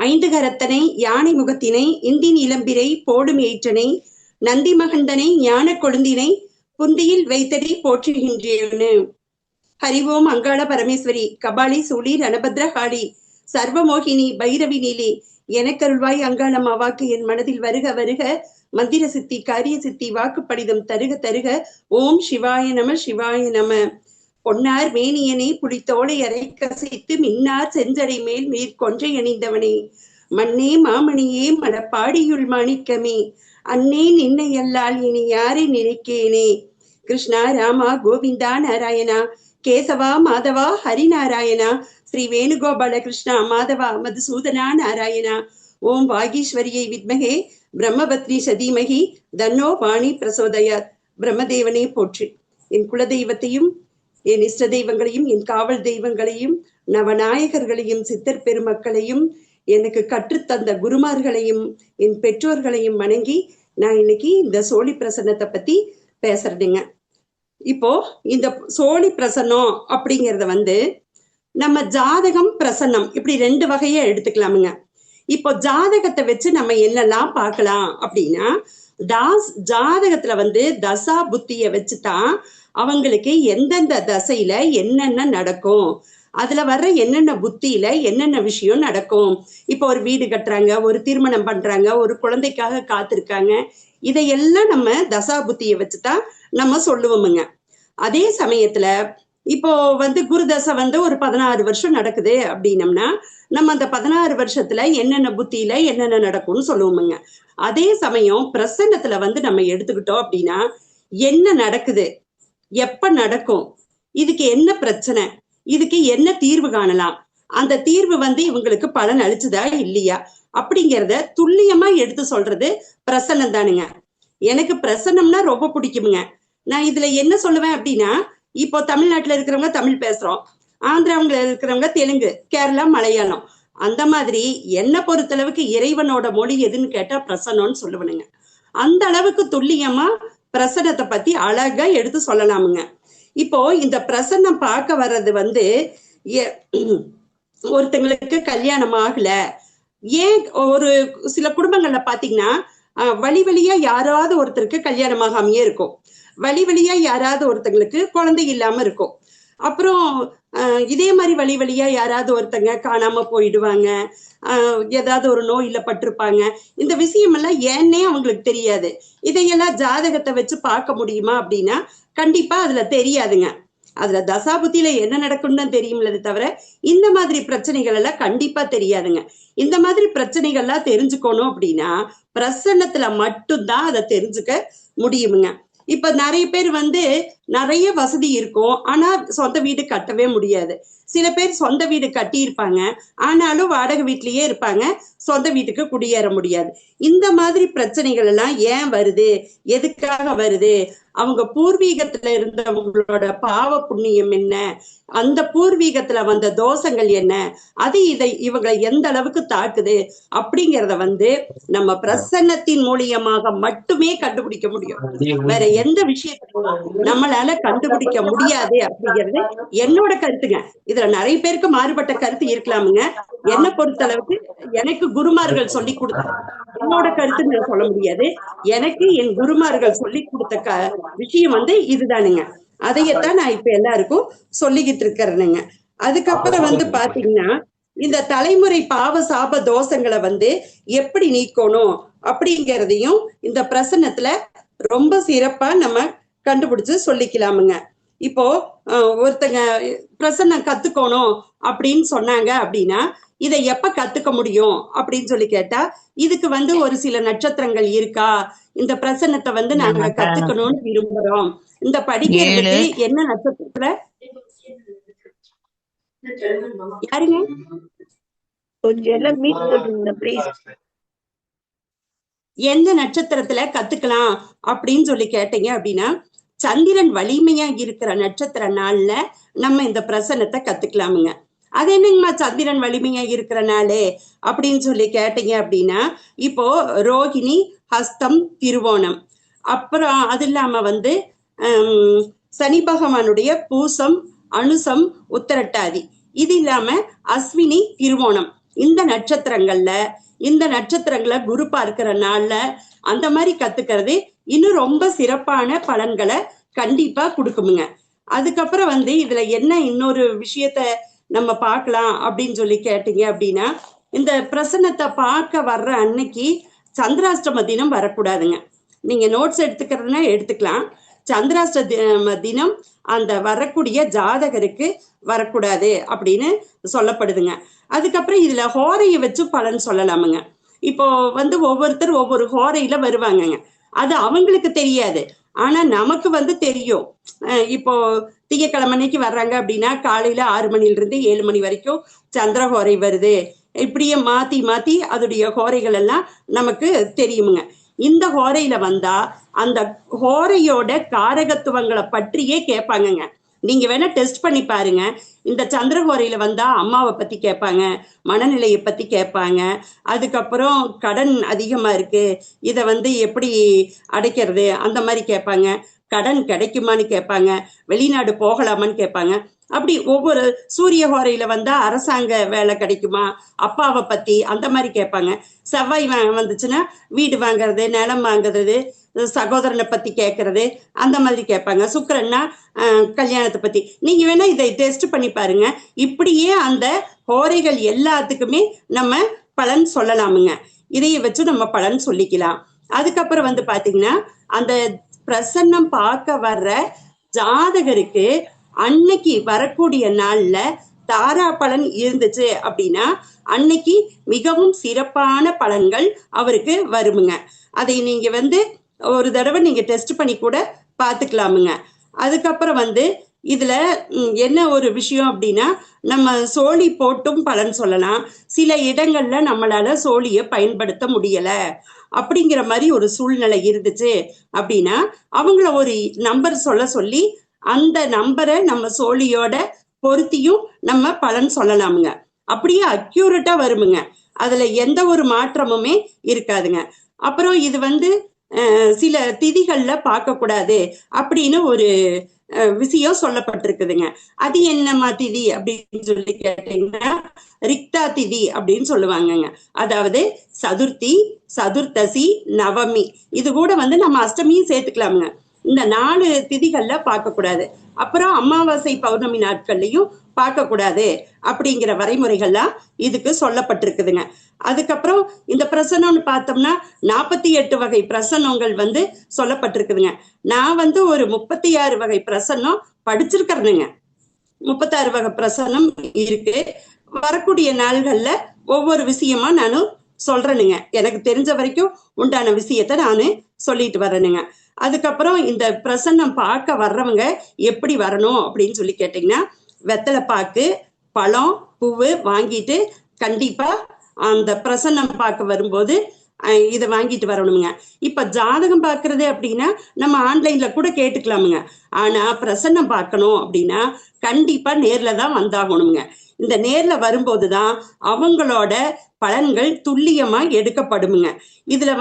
ஐந்து கரத்தனை யானை முகத்தினை இந்தின் இளம்பிரை போடும் ஏற்றனை நந்தி மகந்தனை ஞான கொழுந்தினை புந்தியில் வைத்தடி போற்றுகின்றேனு. ஹரிவோம் அங்காள பரமேஸ்வரி கபாலி சூழி ரணபத்ர காளி சர்வமோகினி பைரவி நீலி எனக்கருள்வாய் அங்காளம் அவாக்கு என் மனதில் வருக வருக மந்திர சித்தி காரிய சித்தி வாக்கு படிதம் தருக தருக. ஓம் சிவாய நம சிவாய நம. பொன்னார் மேனியனை புலித்தோலை அரை கசைத்து மின்னார் செஞ்சடை மேல் மேற்கொன்றை அணிந்தவனே மண்ணே மாமணியே மடப்பாடியுள் மாணிக்கமே அன்னே நின்னை அல்லால் இனி யாரை நினைக்கேனே. கிருஷ்ணா ராமா கோவிந்தா நாராயணா கேசவா மாதவா ஹரிநாராயணா ஸ்ரீ வேணுகோபால கிருஷ்ணா மாதவா மதுசூதனா நாராயணா. ஓம் வாகீஸ்வரியை வித்மகே பிரம்மபத்னி சதீமகி தன்னோ வாணி பிரசோதயாத். பிரம்மதேவனே போற்றி. என் குலதெய்வத்தையும் என் இஷ்ட தெய்வங்களையும் என் காவல் தெய்வங்களையும் நவநாயகர்களையும் சித்தர் பெருமக்களையும் எனக்கு கற்றுத்தந்த குருமார்களையும் என் பெற்றோர்களையும் வணங்கி நான் இன்னைக்கு இந்த சோழி பிரசன்னத்தை பத்தி பேசுறேங்க. இப்போ இந்த சோழி பிரசன்னம் அப்படிங்கறத நம்ம ஜாதகம் பிரசன்னம் இப்படி ரெண்டு வகையா எடுத்துக்கலாமுங்க. இப்போ ஜாதகத்தை வச்சு நம்ம என்னெல்லாம் பார்க்கலாம் அப்படின்னா, ஜாதகத்துல தசா புத்திய வச்சுதான் அவங்களுக்கு எந்தெந்த தசையில என்னென்ன நடக்கும், அதுல வர்ற என்னென்ன புத்தியில என்னென்ன விஷயம் நடக்கும். இப்போ ஒரு வீடு கட்டுறாங்க, ஒரு திருமணம் பண்றாங்க, ஒரு குழந்தைக்காக காத்திருக்காங்க, இதையெல்லாம் நம்ம தசா புத்திய வச்சுதான் நம்ம சொல்லுவோமுங்க. அதே சமயத்துல இப்போ குரு தசை ஒரு 16 வருஷம் நடக்குது அப்படின்னம்னா நம்ம அந்த 16 வருஷத்துல என்னென்ன புத்தியில என்னென்ன நடக்கும்னு சொல்லுவோமுங்க. அதே சமயம் பிரசன்னத்துல நம்ம எடுத்துக்கிட்டோம் அப்படின்னா என்ன நடக்குது, எப்ப நடக்கும், இதுக்கு என்ன பிரச்சனை, இதுக்கு என்ன தீர்வு காணலாம், அந்த தீர்வு இவங்களுக்கு பலன் அளிச்சுதா இல்லையா அப்படிங்கிறத துல்லியமா எடுத்து சொல்றது பிரசன்னம் தானுங்க. எனக்கு பிரசன்னம்னா ரொம்ப பிடிக்குமுங்க. நான் இதுல என்ன சொல்லுவேன் அப்படின்னா, இப்போ தமிழ்நாட்டுல இருக்கிறவங்க தமிழ் பேசுறோம், ஆந்திராவுல இருக்கிறவங்க தெலுங்கு, கேரளா மலையாளம், அந்த மாதிரி என்ன பொறுத்தளவுக்கு இறைவனோட மொழி எதுன்னு கேட்டா பிரசன்னம்னு சொல்லுவனுங்க. அந்த அளவுக்கு துல்லியமா பிரசன்னத்தை பத்தி அழகா எடுத்து சொல்லலாமுங்க. இப்போ இந்த பிரசன்னம் பார்க்க வர்றது ஒருத்தங்களுக்கு கல்யாணம் ஆகல, ஏன் ஒரு சில குடும்பங்கள்ல பாத்தீங்கன்னா வழி வழியா யாராவது ஒருத்தருக்கு கல்யாணம் ஆகாமையே இருக்கும், வழி வழியா யாராவது ஒருத்தங்களுக்கு குழந்தை இல்லாம இருக்கும், அப்புறம் இதே மாதிரி வழி வழியா யாராவது ஒருத்தங்க காணாம போயிடுவாங்க, ஏதாவது ஒரு நோயில பட்டிருப்பாங்க. இந்த விஷயம் எல்லாம் ஏன்னே அவங்களுக்கு தெரியாது. இதையெல்லாம் ஜாதகத்தை வச்சு பார்க்க முடியுமா அப்படின்னா கண்டிப்பா அதுல தெரியாதுங்க. அதுல தசாபுத்தியில என்ன நடக்கும்னு தெரியும்லது தவிர இந்த மாதிரி பிரச்சனைகள் எல்லாம் கண்டிப்பா தெரியாதுங்க. இந்த மாதிரி பிரச்சனைகள்லாம் தெரிஞ்சுக்கணும் அப்படின்னா பிரசன்னத்துல மட்டும்தான் அதை தெரிஞ்சுக்க முடியுமுங்க. இப்ப நிறைய பேர் நிறைய வசதி இருக்கும், ஆனா சொந்த வீடு கட்டவே முடியாது. சில பேர் சொந்த வீடு கட்டி இருப்பாங்க, ஆனாலும் வாடகை வீட்லயே இருப்பாங்க, சொந்த வீட்டுக்கு குடியேற முடியாது. இந்த மாதிரி பிரச்சனைகள் எல்லாம் ஏன் வருது, எதுக்காக வருது, அவங்க பூர்வீகத்துல இருந்தவங்களோட பாவ புண்ணியம் என்ன, அந்த பூர்வீகத்துல வந்த தோஷங்கள் என்ன, அது இவங்களை எந்த அளவுக்கு தாக்குது அப்படிங்கிறத நம்ம பிரசன்னத்தின் மூலியமாக மட்டுமே கண்டுபிடிக்க முடியும். வேற எந்த விஷயத்தையும் நம்மளால கண்டுபிடிக்க முடியாது அப்படிங்கிறது என்னோட கருத்துங்க. இதுல நிறைய பேருக்கு மாறுபட்ட கருத்து இருக்கலாமுங்க. என்னை பொறுத்தளவுக்கு எனக்கு குருமார்கள் சொல்லி கொடுத்த என்னோட கருத்து நான் சொல்ல முடியாது. எனக்கு என் குருமார்கள் சொல்லி கொடுத்த விஷயம் இதுதானுங்க. அதையத்தான் நான் இப்ப எல்லாருக்கும் சொல்லிக்கிட்டு இருக்கிறேனுங்க. அதுக்கப்புறம் பாத்தீங்கன்னா இந்த தலைமுறை பாவ சாப தோஷங்களை எப்படி நீக்கணும் அப்படிங்கிறதையும் இந்த பிரசன்னத்துல ரொம்ப சிறப்பா நம்ம கண்டுபிடிச்சு சொல்லிக்கலாமுங்க. இப்போ ஒருத்தங்க பிரசன்னம் கத்துக்கணும் அப்படின்னு சொன்னாங்க அப்படின்னா இதை எப்ப கத்துக்க முடியும் அப்படின்னு சொல்லி கேட்டா, இதுக்கு ஒரு சில நட்சத்திரங்கள் இருக்கா, இந்த பிரசன்னத்தை நாங்க கத்துக்கணும்னு விரும்புறோம், இந்த படிக்கிறதுக்கு என்ன நட்சத்திரத்துல யாருங்க எந்த நட்சத்திரத்துல கத்துக்கலாம் அப்படின்னு சொல்லி கேட்டீங்க அப்படின்னா, சந்திரன் வலிமையா இருக்கிற நட்சத்திர நாள்ல நம்ம இந்த பிரசன்னத்தை கத்துக்கலாமுங்க. அது என்னங்கம்மா சந்திரன் வலிமையா இருக்கிற நாளே அப்படின்னு சொல்லி கேட்டீங்க அப்படின்னா, இப்போ ரோகிணி, ஹஸ்தம், திருவோணம், அப்புறம் அது இல்லாம சனி பகவானுடைய பூசம், அனுசம், உத்தரட்டாதி, இது இல்லாம அஸ்வினி, திருவோணம் இந்த நட்சத்திரங்களை குரு பார்க்கிற நாள்ல அந்த மாதிரி கத்துக்கிறது இன்னும் ரொம்ப சிறப்பான பலன்களை கண்டிப்பா கொடுக்குமுங்க. அதுக்கப்புறம் இதுல என்ன இன்னொரு விஷயத்த நம்ம பார்க்கலாம் அப்படின்னு சொல்லி கேட்டீங்க அப்படின்னா, இந்த பிரசன்னத்தை பார்க்க வர்ற அன்னைக்கு சந்திராஷ்டம தினம் வரக்கூடாதுங்க. நீங்க நோட்ஸ் எடுத்துக்கிறதுனா எடுத்துக்கலாம். சந்திராஷ்டம தினம் அந்த வரக்கூடிய ஜாதகருக்கு வரக்கூடாது அப்படின்னு சொல்லப்படுதுங்க. அதுக்கப்புறம் இதுல ஹோரையை வச்சு பலன் சொல்லலாமுங்க. இப்போ ஒவ்வொருத்தர் ஒவ்வொரு ஹோரையில வருவாங்கங்க. அது அவங்களுக்கு தெரியாது, ஆனா நமக்கு தெரியும். இப்போ திங்கக்கிழமைக்கு வர்றாங்க அப்படின்னா காலையில 6 மணில இருந்து 7 மணி வரைக்கும் சந்திரஹோரை வருது. இப்படியே மாத்தி மாத்தி அதோடைய ஹோரைகள் எல்லாம் நமக்கு தெரியுமுங்க. இந்த ஹோரையில வந்தா அந்த ஹோரையோட காரகத்துவங்களை பற்றியே கேட்பாங்கங்க. நீங்க வேணா டெஸ்ட் பண்ணி பாருங்க. இந்த சந்திரஹோரையில வந்தா அம்மாவை பத்தி கேட்பாங்க, மனநிலையை பத்தி கேட்பாங்க. அதுக்கப்புறம் கடன் அதிகமா இருக்கு, இதை எப்படி அடைக்கிறது அந்த மாதிரி கேட்பாங்க. கடன் கிடைக்குமான்னு கேட்பாங்க, வெளிநாடு போகலாமான்னு கேட்பாங்க. அப்படி ஒவ்வொரு சூரிய ஹோரையில வந்தா அரசாங்க வேலை கிடைக்குமா, அப்பாவை பத்தி அந்த மாதிரி கேட்பாங்க. செவ்வாய் வந்துச்சுன்னா வீடு வாங்குறது, நிலம் வாங்குறது, சகோதரனை பத்தி கேட்கறது அந்த மாதிரி கேட்பாங்க. சுக்கிரன்னா கல்யாணத்தை பத்தி. நீங்க வேணா இதை டெஸ்ட் பண்ணி பாருங்க. இப்படியே அந்த ஹோரைகள் எல்லாத்துக்குமே நம்ம பலன் சொல்லலாமுங்க. இதைய வச்சு நம்ம பலன் சொல்லிக்கலாம். அதுக்கப்புறம் பாத்தீங்கன்னா, அந்த பிரசன்னம் பார்க்க வர்ற ஜாதகருக்கு அன்னைக்கு வரக்கூடிய நாள்ல தாரா பலன் இருந்துச்சு அப்படின்னா அன்னைக்கு மிகவும் சிறப்பான பலன்கள் அவருக்கு வருமுங்க. அதை நீங்க ஒரு தடவை நீங்க டெஸ்ட் பண்ணி கூட பார்த்துக்கலாமுங்க. அதுக்கப்புறம் இதுல என்ன ஒரு விஷயம் அப்படின்னா, நம்ம சோழி போட்டும் பலன் சொல்லலாம். சில இடங்கள்ல நம்மளால சோழியை பயன்படுத்த முடியல அப்படிங்கிற மாதிரி ஒரு சூழ்நிலை இருந்துச்சு அப்படின்னா அவங்கள ஒரு நம்பர் சொல்லி அந்த நம்பரை நம்ம சோழியோட பொருத்தியும் நம்ம பலன் சொல்லலாமுங்க. அப்படியே அக்யூரேட்டா வருமுங்க. அதுல எந்த ஒரு மாற்றமுமே இருக்காதுங்க. அப்புறம் இது சில திதிகள்ல பார்க்க கூடாது அப்படின்னு ஒரு விஷயம் சொல்லப்பட்டிருக்குதுங்க. அது என்னமா திதி அப்படின்னு சொல்லி கேட்டீங்கன்னா, ரிக்தா திதி அப்படின்னு சொல்லுவாங்கங்க. அதாவது சதுர்த்தி, சதுர்த்தசி, நவமி, இது கூட நம்ம அஷ்டமியும் சேர்த்துக்கலாமுங்க. இந்த 4 திதிகள்ல பார்க்க கூடாது. அப்புறம் அமாவாசை, பௌர்ணமி நாட்கள்லையும் பார்க்க கூடாது அப்படிங்கிற வரைமுறைகள்லாம் இதுக்கு சொல்லப்பட்டிருக்குதுங்க. அதுக்கப்புறம் இந்த பிரசனம்னு பார்த்தோம்னா 48 வகை பிரசனங்கள் சொல்லப்பட்டிருக்குதுங்க. நான் ஒரு 36 வகை பிரசன்னம் படிச்சிருக்கிறேனுங்க. 36 வகை பிரசன்னம் இருக்கு. வரக்கூடிய நாள்கள்ல ஒவ்வொரு விஷயமா நானும் சொல்றேனுங்க. எனக்கு தெரிஞ்ச வரைக்கும் உண்டான விஷயத்த நானு சொல்லிட்டு வரேனுங்க. அதுக்கப்புறம் இந்த பிரசன்னம் பார்க்க வர்றவங்க எப்படி வரணும் அப்படின்னு சொல்லி கேட்டீங்கன்னா, வெத்தலை பாக்கு, பழம், பூவு வாங்கிட்டு கண்டிப்பா அந்த பிரசன்னம் பார்க்க வரும்போது இதை வாங்கிட்டு வரணுங்க. இப்ப ஜாதகம் பார்க்கறது அப்படின்னா நம்ம ஆன்லைன்ல கூட கேட்டுக்கலாமுங்க. ஆனா பிரசன்னம் பார்க்கணும் அப்படின்னா கண்டிப்பா நேர்ல தான் வந்தாகணுங்க. இந்த நேர்ல வரும்போதுதான் அவங்களோட பலன்கள் துல்லியமா எடுக்கப்படுமுங்க. இதுல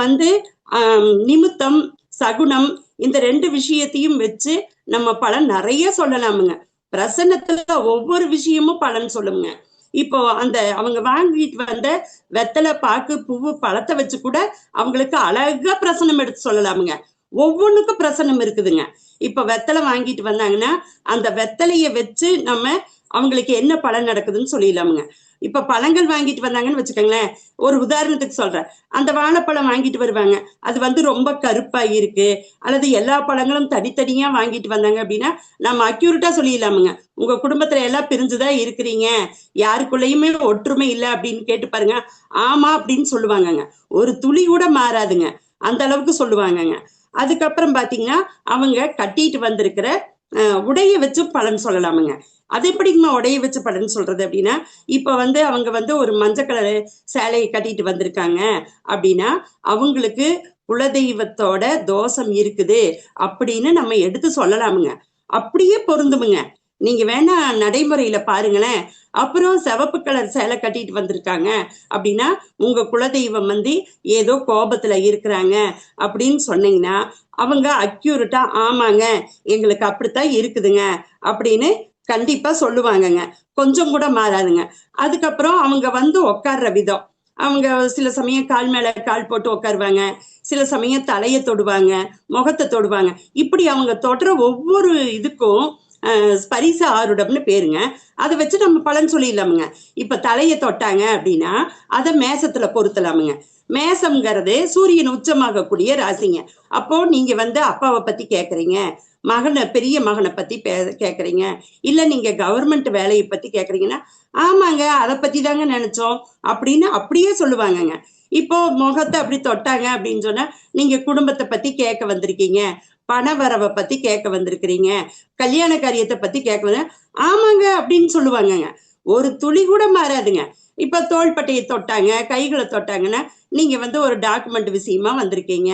நிமித்தம், சகுனம் இந்த 2 விஷயத்தையும் வச்சு நம்ம பலன் நிறைய சொல்லலாமுங்க. பிரசன்னத்துல ஒவ்வொரு விஷயமும் பலன் சொல்லுங்க. இப்போ அவங்க வாங்கிட்டு வந்த வெத்தலை, பாக்கு, பூவு, பழத்தை வச்சு கூட அவங்களுக்கு அழகா பிரசனம் எடுத்து சொல்லலாமுங்க. ஒவ்வொன்றுக்கும் பிரசனம் இருக்குதுங்க. இப்ப வெத்தலை வாங்கிட்டு வந்தாங்கன்னா அந்த வெத்தலைய வச்சு நம்ம அவங்களுக்கு என்ன பலன் நடக்குதுன்னு சொல்லிடலாமுங்க. இப்ப பழங்கள் வாங்கிட்டு வந்தாங்கன்னு வச்சுக்கோங்களேன், ஒரு உதாரணத்துக்கு சொல்றேன். அந்த வாழைப்பழம் வாங்கிட்டு வருவாங்க, அது ரொம்ப கருப்பா இருக்கு, அல்லது எல்லா பழங்களும் தனித்தனியா வாங்கிட்டு வந்தாங்க அப்படின்னா நம்ம அக்யூரேட்டா சொல்லிடலாமுங்க. உங்க குடும்பத்துல எல்லாம் பிரிஞ்சுதான் இருக்கிறீங்க, யாருக்குள்ளயுமே ஒற்றுமை இல்லை அப்படின்னு கேட்டு பாருங்க, ஆமா அப்படின்னு சொல்லுவாங்கங்க. ஒரு துளி கூட மாறாதுங்க, அந்த அளவுக்கு சொல்லுவாங்கங்க. அதுக்கப்புறம் பாத்தீங்கன்னா அவங்க கட்டிட்டு வந்திருக்கிற உடைய வச்சு பலன் சொல்லலாமுங்க. அது எப்படிங்கம்மா உடைய வச்சு பலன் சொல்றது அப்படின்னா, இப்ப அவங்க ஒரு மஞ்சள் கலர் சேலையை கட்டிட்டு வந்திருக்காங்க அப்படின்னா அவங்களுக்கு குலதெய்வத்தோட தோஷம் இருக்குது அப்படின்னு நம்ம எடுத்து சொல்லலாமுங்க. அப்படியே பொருந்துமுங்க. நீங்க வேணா நடைமுறையில பாருங்களேன். அப்புறம் சிவப்பு கலர் சேலை கட்டிட்டு வந்திருக்காங்க அப்படின்னா உங்க குலதெய்வம் ஏதோ கோபத்துல இருக்கிறாங்க அப்படின்னு சொன்னீங்கன்னா அவங்க அக்யூரேட்டா ஆமாங்க எங்களுக்கு அப்படித்தான் இருக்குதுங்க அப்படின்னு கண்டிப்பா சொல்லுவாங்கங்க. கொஞ்சம் கூட மாறாதுங்க. அதுக்கப்புறம் அவங்க வந்து உட்கார்ற விதம். அவங்க சில சமயம் கால் மேல கால் போட்டு உட்காருவாங்க. சில சமயம் தலைய தொடுவாங்க, முகத்த தொடுவாங்க. இப்படி அவங்க தொடுற ஒவ்வொரு இதுக்கும் ஸ்பரிச ஆருடம்னு பேருங்க. அத வச்சு நம்ம பலன் சொல்லிடலாமுங்க. இப்ப தலைய தொட்டாங்க அப்படின்னா, அத மேசத்துல பொருத்தலாமுங்க. மேசம்ங்கிறது சூரியன் உச்சமாகக்கூடிய ராசிங்க. அப்போ நீங்க வந்து அப்பாவை பத்தி கேக்குறீங்க, பெரிய மகனை பத்தி கேக்குறீங்க, இல்ல நீங்க கவர்மெண்ட் வேலையை பத்தி கேக்குறீங்கன்னா, ஆமாங்க அதை பத்தி தாங்க நினைச்சோம் அப்படின்னு அப்படியே சொல்லுவாங்கங்க. இப்போ முகத்தை அப்படி தொட்டாங்க அப்படின்னு சொன்னா, நீங்க குடும்பத்தை பத்தி கேட்க வந்திருக்கீங்க, பண வரவை பத்தி கேட்க வந்திருக்கிறீங்க, கல்யாண காரியத்தை பத்தி கேட்க வந்த, ஆமாங்க அப்படின்னு சொல்லுவாங்கங்க. ஒரு துளி கூட மாறாதுங்க. இப்ப தோள்பட்டையை தொட்டாங்க, கைகளை தொட்டாங்கன்னா, நீங்க வந்து ஒரு டாக்குமெண்ட் விஷயமா வந்திருக்கீங்க,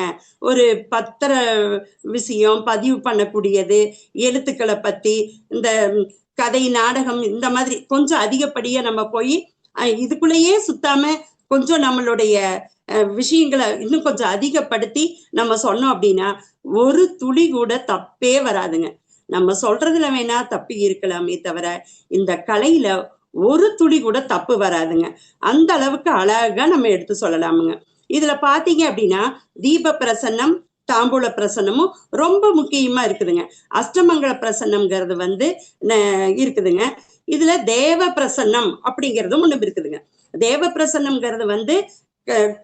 ஒரு பத்திர விஷயம் பதிவு பண்ணக்கூடியது, எழுத்துக்களை பத்தி, இந்த கதை நாடகம் இந்த மாதிரி கொஞ்சம் அதிகப்படியா நம்ம போய் இதுக்குள்ளேயே சுத்தாம கொஞ்சம் நம்மளுடைய விஷயங்களை இன்னும் கொஞ்சம் அதிகப்படுத்தி நம்ம சொன்னோம் அப்படின்னா ஒரு துளி கூட தப்பே வராதுங்க. நம்ம சொல்றதுல வேணா தப்பு இருக்கலாமே தவிர இந்த கலையில ஒரு துளி கூட தப்பு வராதுங்க. அந்த அளவுக்கு அழகா நம்ம எடுத்து சொல்லலாமுங்க. இதுல பாத்தீங்க அப்படின்னா தீப பிரசன்னம், தாம்பூல பிரசன்னமும் ரொம்ப முக்கியமா இருக்குதுங்க. அஷ்டமங்கல பிரசன்னம்ங்கிறது வந்து இருக்குதுங்க. இதுல தேவ பிரசன்னம் அப்படிங்கிறதும் ஒண்ணு இருக்குதுங்க. தேவ பிரசன்னம்ங்கிறது வந்து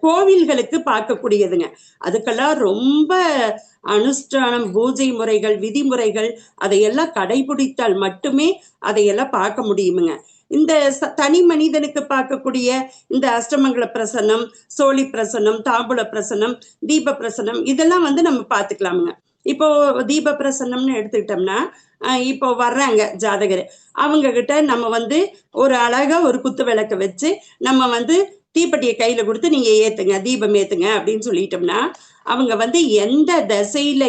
கோவில்களுக்கு பார்க்கக்கூடியதுங்க. அதுக்கெல்லாம் ரொம்ப அனுஷ்டானம், பூஜை முறைகள், விதிமுறைகள் அதையெல்லாம் கடைபிடித்தால் மட்டுமே அதையெல்லாம் பார்க்க முடியுமுங்க. இந்த தனி மனிதனுக்கு பார்க்கக்கூடிய இந்த அஷ்டமங்கல பிரசன்னம், சோழி பிரசன்னம், தாம்பூல பிரசன்னம், தீப பிரசன்னம் இதெல்லாம் வந்து நம்ம பார்த்துக்கலாமுங்க. இப்போ தீப பிரசன்னம்னு எடுத்துக்கிட்டோம்னா இப்போ வர்றாங்க ஜாதகர், அவங்க கிட்ட நம்ம வந்து ஒரு அழகா ஒரு குத்து விளக்க வச்சு நம்ம வந்து தீப்பெட்டியை கையில கொடுத்து நீங்க ஏத்துங்க, தீபம் ஏத்துங்க அப்படின்னு சொல்லிட்டோம்னா அவங்க வந்து எந்த திசையில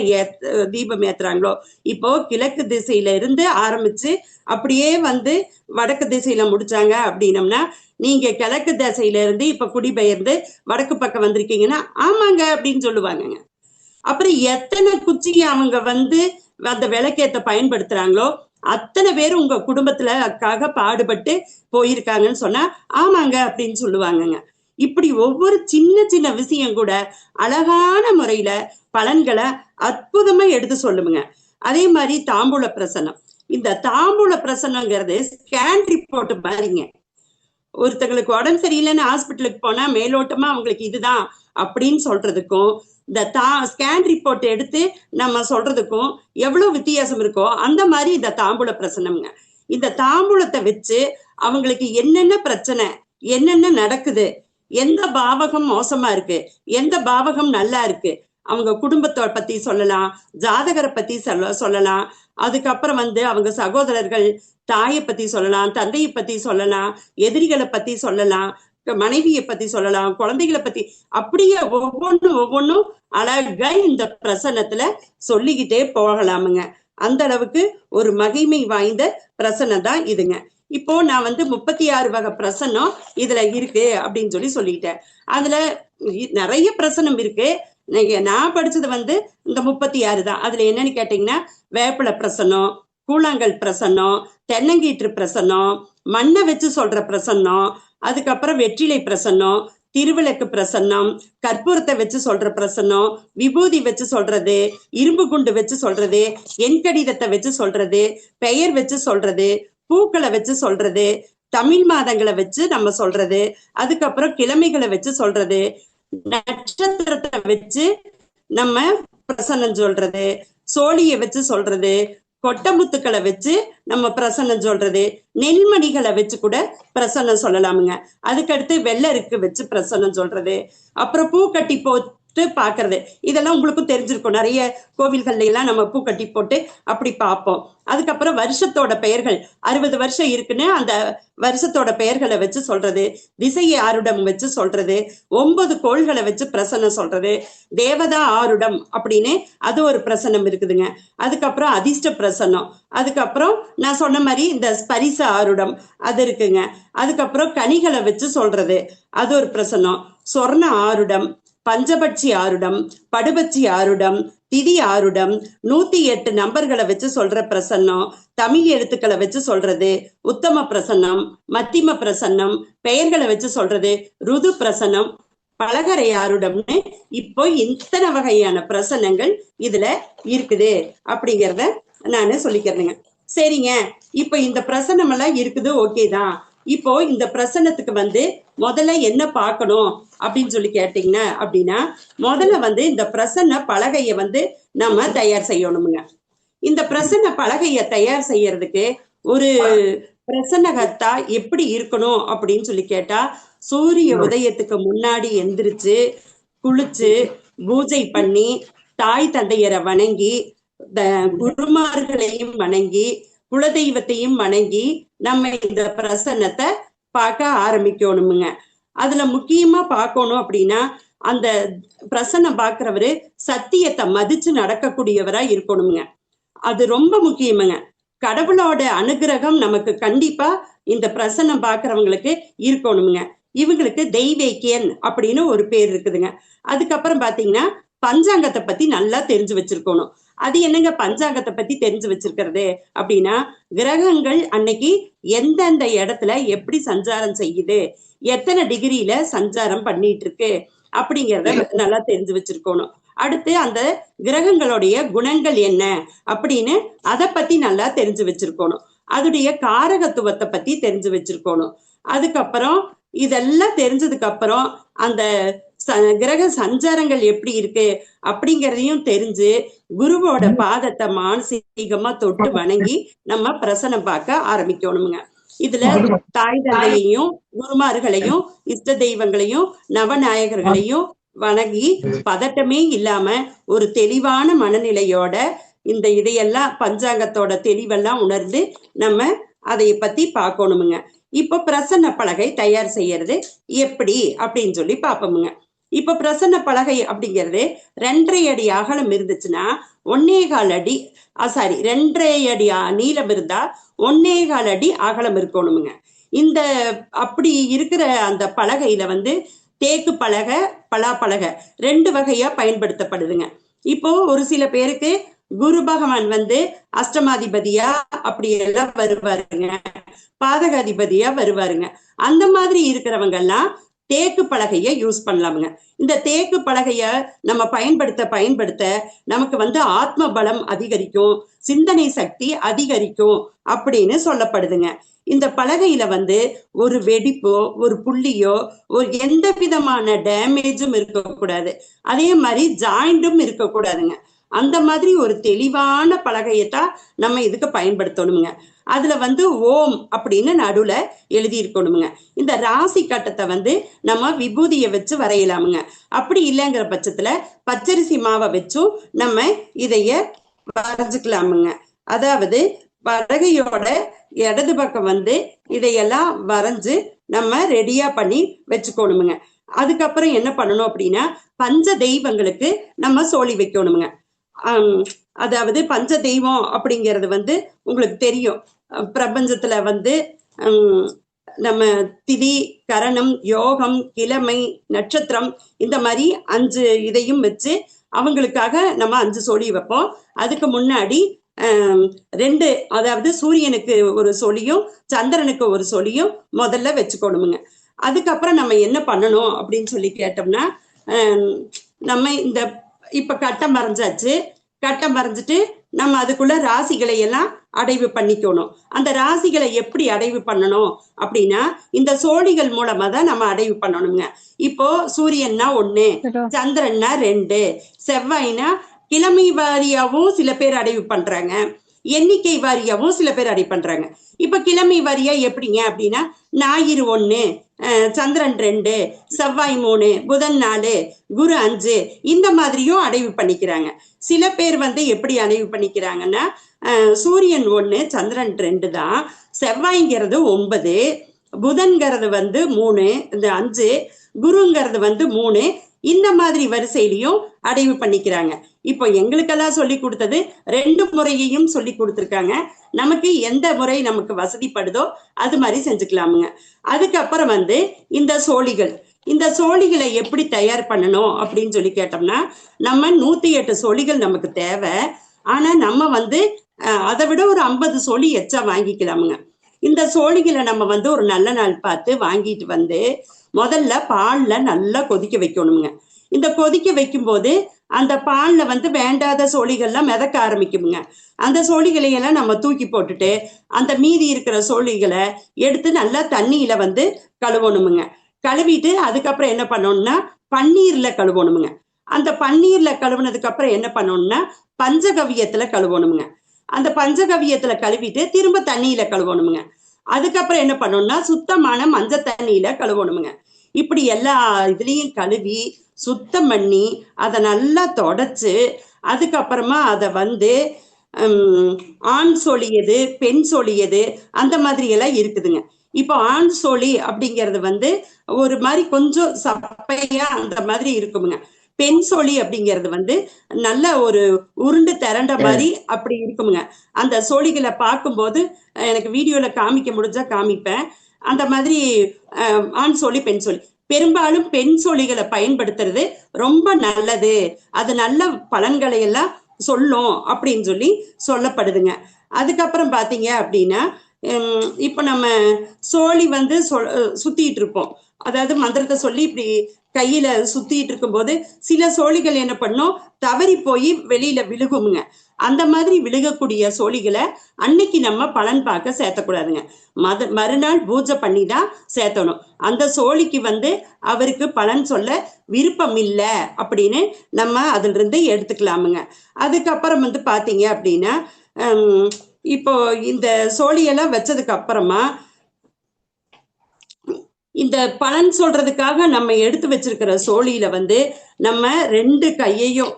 தீபம் ஏத்துறாங்களோ, இப்போ கிழக்கு திசையில இருந்து ஆரம்பிச்சு அப்படியே வந்து வடக்கு திசையில முடிச்சாங்க அப்படின்னம்னா, நீங்க கிழக்கு திசையில இருந்து இப்ப குடிபெயர்ந்து வடக்கு பக்கம் வந்திருக்கீங்கன்னா ஆமாங்க அப்படின்னு சொல்லுவாங்கங்க. அப்புறம் எத்தனை குச்சிக்கு அவங்க வந்து அந்த விளக்கேத்த பயன்படுத்துறாங்களோ அத்தனை பேர் உங்க குடும்பத்துலக்காக பாடுபட்டு போயிருக்காங்கன்னு சொன்னா ஆமாங்க அப்படின்னு சொல்லுவாங்கங்க. இப்படி ஒவ்வொரு சின்ன சின்ன விஷயம் கூட அழகான முறையில பலன்களை அற்புதமா எடுத்து சொல்லுங்க. அதே மாதிரி தாம்பூல பிரசன்னம். இந்த தாம்பூல பிரசன்னங்கிறது ஸ்கேன் ரிப்போர்ட் மாதிரிங்க. ஒருத்தங்களுக்கு உடம்பு சரியில்லைன்னு ஹாஸ்பிட்டலுக்கு போனா மேலோட்டமா அவங்களுக்கு இதுதான் அப்படின்னு சொல்றதுக்கும் இந்த ஸ்கேன் ரிப்போர்ட் எடுத்து நம்ம சொல்றதுக்கும் எவ்வளவு வித்தியாசம் இருக்கோ அந்த மாதிரி இந்த தாம்பூல பிரசனம்ங்க. இந்த தாம்பூலத்தை வச்சு அவங்களுக்கு என்னென்ன பிரச்சனை, என்னென்ன நடக்குது, எந்த பாவகம் மோசமா இருக்கு, எந்த பாவகம் நல்லா இருக்கு, அவங்க குடும்பத்தை பத்தி சொல்லலாம், ஜாதகரை பத்தி சொல்லலாம், அதுக்கப்புறம் வந்து அவங்க சகோதரர்கள் தாயை பத்தி சொல்லலாம், தந்தையை பத்தி சொல்லலாம், எதிரிகளை பத்தி சொல்லலாம், மனைவியை பத்தி சொல்லலாம், குழந்தைகளை பத்தி, அப்படியே ஒவ்வொன்றும் அழகா இந்த பிரசன்னத்துல சொல்லிக்கிட்டே போகலாமுங்க. அந்த அளவுக்கு ஒரு மகிமை வாய்ந்த பிரசன்னம் தான் இதுங்க. இப்போ நான் வந்து 36 வகை பிரசன்னம் இதுல இருக்கு அப்படின்னு சொல்லிட்டேன். அதுல நிறைய பிரசன்னம் இருக்கு. நான் படிச்சது வந்து இந்த 36 தான். அதுல என்னன்னு கேட்டீங்கன்னா வேப்பில பிரசன்னம், கூழாங்கல் பிரசன்னம், தென்னங்கீற்று பிரசன்னம், மண்ணை வச்சு சொல்ற பிரசன்னம், அதுக்கப்புறம் வெற்றிலை பிரசன்னம், திருவிளக்கு பிரசன்னம், கற்பூரத்தை வச்சு சொல்ற பிரசன்னம், விபூதி வச்சு சொல்றது, இரும்பு குண்டு வச்சு சொல்றது, எண் கடிதத்தை வச்சு சொல்றது, பெயர் வச்சு சொல்றது, பூக்களை வச்சு சொல்றது, தமிழ் மாதங்களை வச்சு நம்ம சொல்றது, அதுக்கப்புறம் கிழமைகளை வச்சு சொல்றது, நட்சத்திரத்தை வச்சு நம்ம பிரசன்னம் சொல்றது, சோழியை வச்சு சொல்றது, கொட்டமுத்துக்களை வச்சு நம்ம பிரசன்னம் சொல்றது, நெல்மணிகளை வச்சு கூட பிரசன்னம் சொல்லலாமுங்க. அதுக்கடுத்து வெள்ளருக்கு வச்சு பிரசன்னம் சொல்றது, அப்புறம் பூக்கட்டி பாக்குறது, இதெல்லாம் உங்களுக்கும் தெரிஞ்சிருக்கும். நிறைய கோவில்கள்ல எல்லாம் நம்ம பூக்கட்டி போட்டு அப்படி பார்ப்போம். அதுக்கப்புறம் வருஷத்தோட பெயர்கள் 60 வருஷம் இருக்குன்னு அந்த வருஷத்தோட பெயர்களை வச்சு சொல்றது, திசையை ஆருடம் வச்சு சொல்றது, 9 கோள்களை வச்சு பிரசன்னம் சொல்றது, தேவதா ஆருடம் அப்படின்னு அது ஒரு பிரசன்னம் இருக்குதுங்க. அதுக்கப்புறம் அதிர்ஷ்ட பிரசன்னம், அதுக்கப்புறம் நான் சொன்ன மாதிரி இந்த ஸ்பரிச ஆருடம் அது இருக்குங்க. அதுக்கப்புறம் கனிகளை வச்சு சொல்றது அது ஒரு பிரசன்னம், சொர்ண ஆருடம், பஞ்சபட்சி ஆருடம், படுபட்சி ஆருடம், திதி ஆருடம், 108 நம்பர்களை வச்சு சொல்ற பிரசன்னம், தமிழ் எழுத்துக்களை வச்சு சொல்றது, உத்தம பிரசன்னம், மத்திம பிரசன்னம், பெயர்களை வச்சு சொல்றது, ருது பிரசன்னம், பலகரை ஆருடம்னு இப்போ இத்தனை வகையான பிரசன்னங்கள் இதுல இருக்குது அப்படிங்கிறத நானு சொல்லிக்கிறேங்க. சரிங்க, இப்ப இந்த பிரசன்னம் எல்லாம் இருக்குது, ஓகே தான். இப்போ இந்த பிரசன்னத்துக்கு முதல்ல என்ன பார்க்கணும் அப்படின்னு சொல்லி கேட்டீங்கன்னா அப்படின்னா, முதல்ல இந்த பிரசன்ன பலகைய நம்ம தயார் செய்யணுமுங்க. இந்த பிரசன்ன பலகைய தயார் செய்யறதுக்கு ஒரு பிரசன்னகர்த்தா எப்படி இருக்கணும் அப்படின்னு சொல்லி கேட்டா, சூரிய உதயத்துக்கு முன்னாடி எந்திரிச்சு குளிச்சு பூஜை பண்ணி தாய் தந்தையரை வணங்கி குருமார்களையும் வணங்கி குலதெய்வத்தையும் வணங்கி நம்ம இந்த பிரசன்னத்தை பார்க்க ஆரம்பிக்கணுமுங்க. அதுல முக்கியமா பார்க்கணும் அப்படின்னா, அந்த பிரசன்னம் பார்க்கிறவரு சத்தியத்தை மதிச்சு நடக்கக்கூடியவரா இருக்கணுமுங்க. அது ரொம்ப முக்கியமுங்க. கடவுளோட அனுகிரகம் நமக்கு கண்டிப்பா இந்த பிரசன்னம் பார்க்கறவங்களுக்கு இருக்கணுமுங்க. இவங்களுக்கு தெய்வேக்கியன் அப்படின்னு ஒரு பேர் இருக்குதுங்க. அதுக்கப்புறம் பாத்தீங்கன்னா பஞ்சாங்கத்தை பத்தி நல்லா தெரிஞ்சு வச்சிருக்கணும். அது என்னங்க பஞ்சாங்கத்தை பத்தி தெரிஞ்சு வச்சிருக்கிறது அப்படின்னா, கிரகங்கள் அன்னைக்கு எந்தெந்த இடத்துல எப்படி சஞ்சாரம் செய்யுது, எத்தனை டிகிரியில சஞ்சாரம் பண்ணிட்டு இருக்கு அப்படிங்கிறத நல்லா தெரிஞ்சு வச்சிருக்கணும். அடுத்து அந்த கிரகங்களுடைய குணங்கள் என்ன அப்படின்னு அதை பத்தி நல்லா தெரிஞ்சு வச்சிருக்கணும். அதோடைய காரகத்துவத்தை பத்தி தெரிஞ்சு வச்சிருக்கணும். அதுக்கப்புறம் இதெல்லாம் தெரிஞ்சதுக்கு அப்புறம் அந்த கிரக சஞ்சாரங்கள் எப்படி இருக்கு அப்படிங்கிறதையும் தெரிஞ்சு குருவோட பாதத்தை மானசீகமா தொட்டு வணங்கி நம்ம பிரசனம் பார்க்க ஆரம்பிக்கணுமுங்க. இதுல தாய் தந்தையையும் குருமார்களையும் இஷ்ட தெய்வங்களையும் நவநாயகர்களையும் வணங்கி பதட்டமே இல்லாம ஒரு தெளிவான மனநிலையோட இந்த இதையெல்லாம் பஞ்சாங்கத்தோட தெளிவெல்லாம் உணர்ந்து நம்ம அதை பத்தி பார்க்கணுமுங்க. இப்ப பிரசன்ன பலகை தயார் செய்யறது எப்படி அப்படின்னு சொல்லி பார்ப்போமுங்க. இப்ப பிரசன்ன பலகை அப்படிங்கிறது 2.5 அடி அகலம் இருந்துச்சுன்னா 1.25 அடி 2.5 அடி நீளம் இருந்தா 1.25 அடி அகலம் இருக்கணுமுங்க. இந்த அப்படி இருக்கிற அந்த பலகையில தேக்கு பலகை பலாப்பலகை 2 வகையா பயன்படுத்தப்படுதுங்க. இப்போ ஒரு சில பேருக்கு குரு பகவான் அஷ்டமாதிபதியா அப்படி எல்லாம் வருவாருங்க, பாதகாதிபதியா வருவாருங்க. அந்த மாதிரி இருக்கிறவங்க எல்லாம் தேக்கு பலகைய யூஸ் பண்ணலாமுங்க. இந்த தேக்கு பலகைய நம்ம பயன்படுத்த நமக்கு ஆத்ம பலம் அதிகரிக்கும், சிந்தனை சக்தி அதிகரிக்கும் அப்படின்னு சொல்லப்படுதுங்க. இந்த பலகையில ஒரு வெடிப்போ ஒரு புள்ளியோ ஒரு எந்த விதமான டேமேஜும் இருக்கக்கூடாது, அதே மாதிரி ஜாயிண்டும் இருக்கக்கூடாதுங்க. அந்த மாதிரி ஒரு தெளிவான பலகையத்தான் நம்ம இதுக்கு பயன்படுத்தணுமுங்க. அதுல ஓம் அப்படின்னு நடுவுல எழுதி இருக்கணுமுங்க. இந்த ராசி கட்டத்தை நம்ம விபூதியை வச்சு வரையலாமுங்க. அப்படி இல்லைங்கிற பட்சத்துல பச்சரிசி மாவை வச்சும் நம்ம இதைய வரைஞ்சுக்கலாமுங்க. அதாவது பலகையோட இடது பக்கம் இதையெல்லாம் வரைஞ்சு நம்ம ரெடியா பண்ணி வச்சுக்கணுமுங்க. அதுக்கப்புறம் என்ன பண்ணணும் அப்படின்னா, பஞ்ச தெய்வங்களுக்கு நம்ம சோழி வைக்கணுமுங்க. அதாவது பஞ்ச தெய்வம் அப்படிங்கிறது உங்களுக்கு தெரியும். பிரபஞ்சத்துல நம்ம திதி, கரணம், யோகம், கிழமை, நட்சத்திரம் இந்த மாதிரி 5 இதையும் வச்சு அவங்களுக்காக நம்ம 5 சோழி வைப்போம். அதுக்கு முன்னாடி 2, அதாவது சூரியனுக்கு ஒரு சொலியும் சந்திரனுக்கு ஒரு சொலியும் முதல்ல வச்சுக்கணுமுங்க. அதுக்கப்புறம் நம்ம என்ன பண்ணணும் அப்படின்னு சொல்லி கேட்டோம்னா, நம்ம இந்த இப்ப கட்டம் மறைஞ்சாச்சு, கட்டம் மறைஞ்சிட்டு நம்ம அதுக்குள்ள ராசிகளை எல்லாம் அடைவு பண்ணிக்கணும். அந்த ராசிகளை எப்படி அடைவு பண்ணணும் அப்படின்னா, இந்த சோழிகள் மூலமா தான் நம்ம அடைவு பண்ணணுங்க. இப்போ சூரியன்னா 1, சந்திரன்னா 2, செவ்வாய்னா கிழமை வாரியாவும் சில பேர் அடைவு பண்றாங்க, எண்ணிக்கை வாரியாவும் சில பேர் அடைவு பண்றாங்க. இப்ப கிழமை வாரியா எப்படிங்க அப்படின்னா, ஞாயிறு 1, சந்திரன் 2, செவ்வாய் 3, புதன் 4, குரு 5 இந்த மாதிரியும் அடைவு பண்ணிக்கிறாங்க. சில பேர் எப்படி அடைவு பண்ணிக்கிறாங்கன்னா, சூரியன் 1, சந்திரன் 2 தான், செவ்வாய்ங்கிறது 9, புதன்கிறது 3, இந்த 5, குருங்கிறது 3, இந்த மாதிரி வரிசையிலையும் அடைவு பண்ணிக்கிறாங்க. இப்போ எங்களுக்கெல்லாம் சொல்லி கொடுத்தது 2 முறையையும் சொல்லி கொடுத்துருக்காங்க. நமக்கு எந்த முறை நமக்கு வசதிப்படுதோ அது மாதிரி செஞ்சுக்கலாமுங்க. அதுக்கப்புறம் இந்த சோழிகள், இந்த சோழிகளை எப்படி தயார் பண்ணணும் அப்படின்னு சொல்லி கேட்டோம்னா, நம்ம 108 சோழிகள் நமக்கு தேவை. ஆனா நம்ம வந்து அதை விட ஒரு 50 சோழி எச்சா வாங்கிக்கலாமுங்க. இந்த சோழிகளை நம்ம வந்து ஒரு நல்ல நாள் பார்த்து வாங்கிட்டு வந்து முதல்ல பால்ல நல்லா கொதிக்க வைக்கணுங்க. இந்த கொதிக்க வைக்கும் போது அந்த பால்ல வந்து வேண்டாத சோழிகள்லாம் மிதக்க ஆரம்பிக்குமுங்க. அந்த சோழிகளை எல்லாம் நம்ம தூக்கி போட்டுட்டு அந்த மீதி இருக்கிற சோழிகளை எடுத்து நல்லா தண்ணியில வந்து கழுவணுமுங்க. கழுவிட்டு அதுக்கப்புறம் என்ன பண்ணணும்னா பன்னீர்ல கழுவணுமுங்க. அந்த பன்னீர்ல கழுவுனதுக்கு அப்புறம் என்ன பண்ணணும்னா பஞ்சகவியத்துல கழுவணுமுங்க. அந்த பஞ்சகவியத்துல கழுவிட்டு திரும்ப தண்ணியில கழுவணுமுங்க. அதுக்கப்புறம் என்ன பண்ணணும்னா சுத்தமான மஞ்சள் தண்ணியில கழுவணுமுங்க. இப்படி எல்லா இதுலயும் கழுவி சுத்தம் பண்ணி அதை நல்லா தொடச்சு அதுக்கப்புறமா அதை வந்து ஆண் சோழியது பெண் சோழியது அந்த மாதிரி எல்லாம் இருக்குதுங்க. இப்போ ஆண் சோழி அப்படிங்கிறது வந்து ஒரு மாதிரி கொஞ்சம் சப்பையா அந்த மாதிரி இருக்குமுங்க. பெண் சோழி அப்படிங்கிறது வந்து நல்ல ஒரு உருண்டு திரண்ட மாதிரி அப்படி இருக்குமுங்க. அந்த சோழிகளை பார்க்கும்போது எனக்கு வீடியோல காமிக்க முடிஞ்சா காமிப்பேன். அந்த மாதிரி ஆண் சோழி பெண் சோழி பெரும்பாலும் பெண் சோழிகளை பயன்படுத்துறது ரொம்ப நல்லது, அது நல்ல பலன்களை எல்லாம் சொல்லும் அப்படின்னு சொல்லி சொல்லப்படுதுங்க. அதுக்கப்புறம் பாத்தீங்க அப்படின்னா இப்ப நம்ம சோழி வந்து சுத்திட்டு இருப்போம். அதாவது மந்திரத்தை சொல்லி இப்படி கையில சுத்திட்டு இருக்கும் போது சில சோழிகள் என்ன பண்ணும் தவறி போய் வெளியில விழுகுமுங்க. அந்த மாதிரி விழுகக்கூடிய சோழிகளை அன்னைக்கு நம்ம பலன் பார்க்க சேர்த்தக்கூடாதுங்க. மறுநாள் பூஜை பண்ணி தான் சேர்த்தணும். அந்த சோழிக்கு வந்து அவருக்கு பலன் சொல்ல விருப்பம் இல்லை அப்படின்னு நம்ம அதுல இருந்து எடுத்துக்கலாமுங்க. அதுக்கப்புறம் வந்து பாத்தீங்க அப்படின்னா இப்போ இந்த சோழியெல்லாம் வச்சதுக்கு அப்புறமா இந்த பலன் சொல்றதுக்காக நம்ம எடுத்து வச்சிருக்கிற சோழியில வந்து நம்ம 2 கையையும்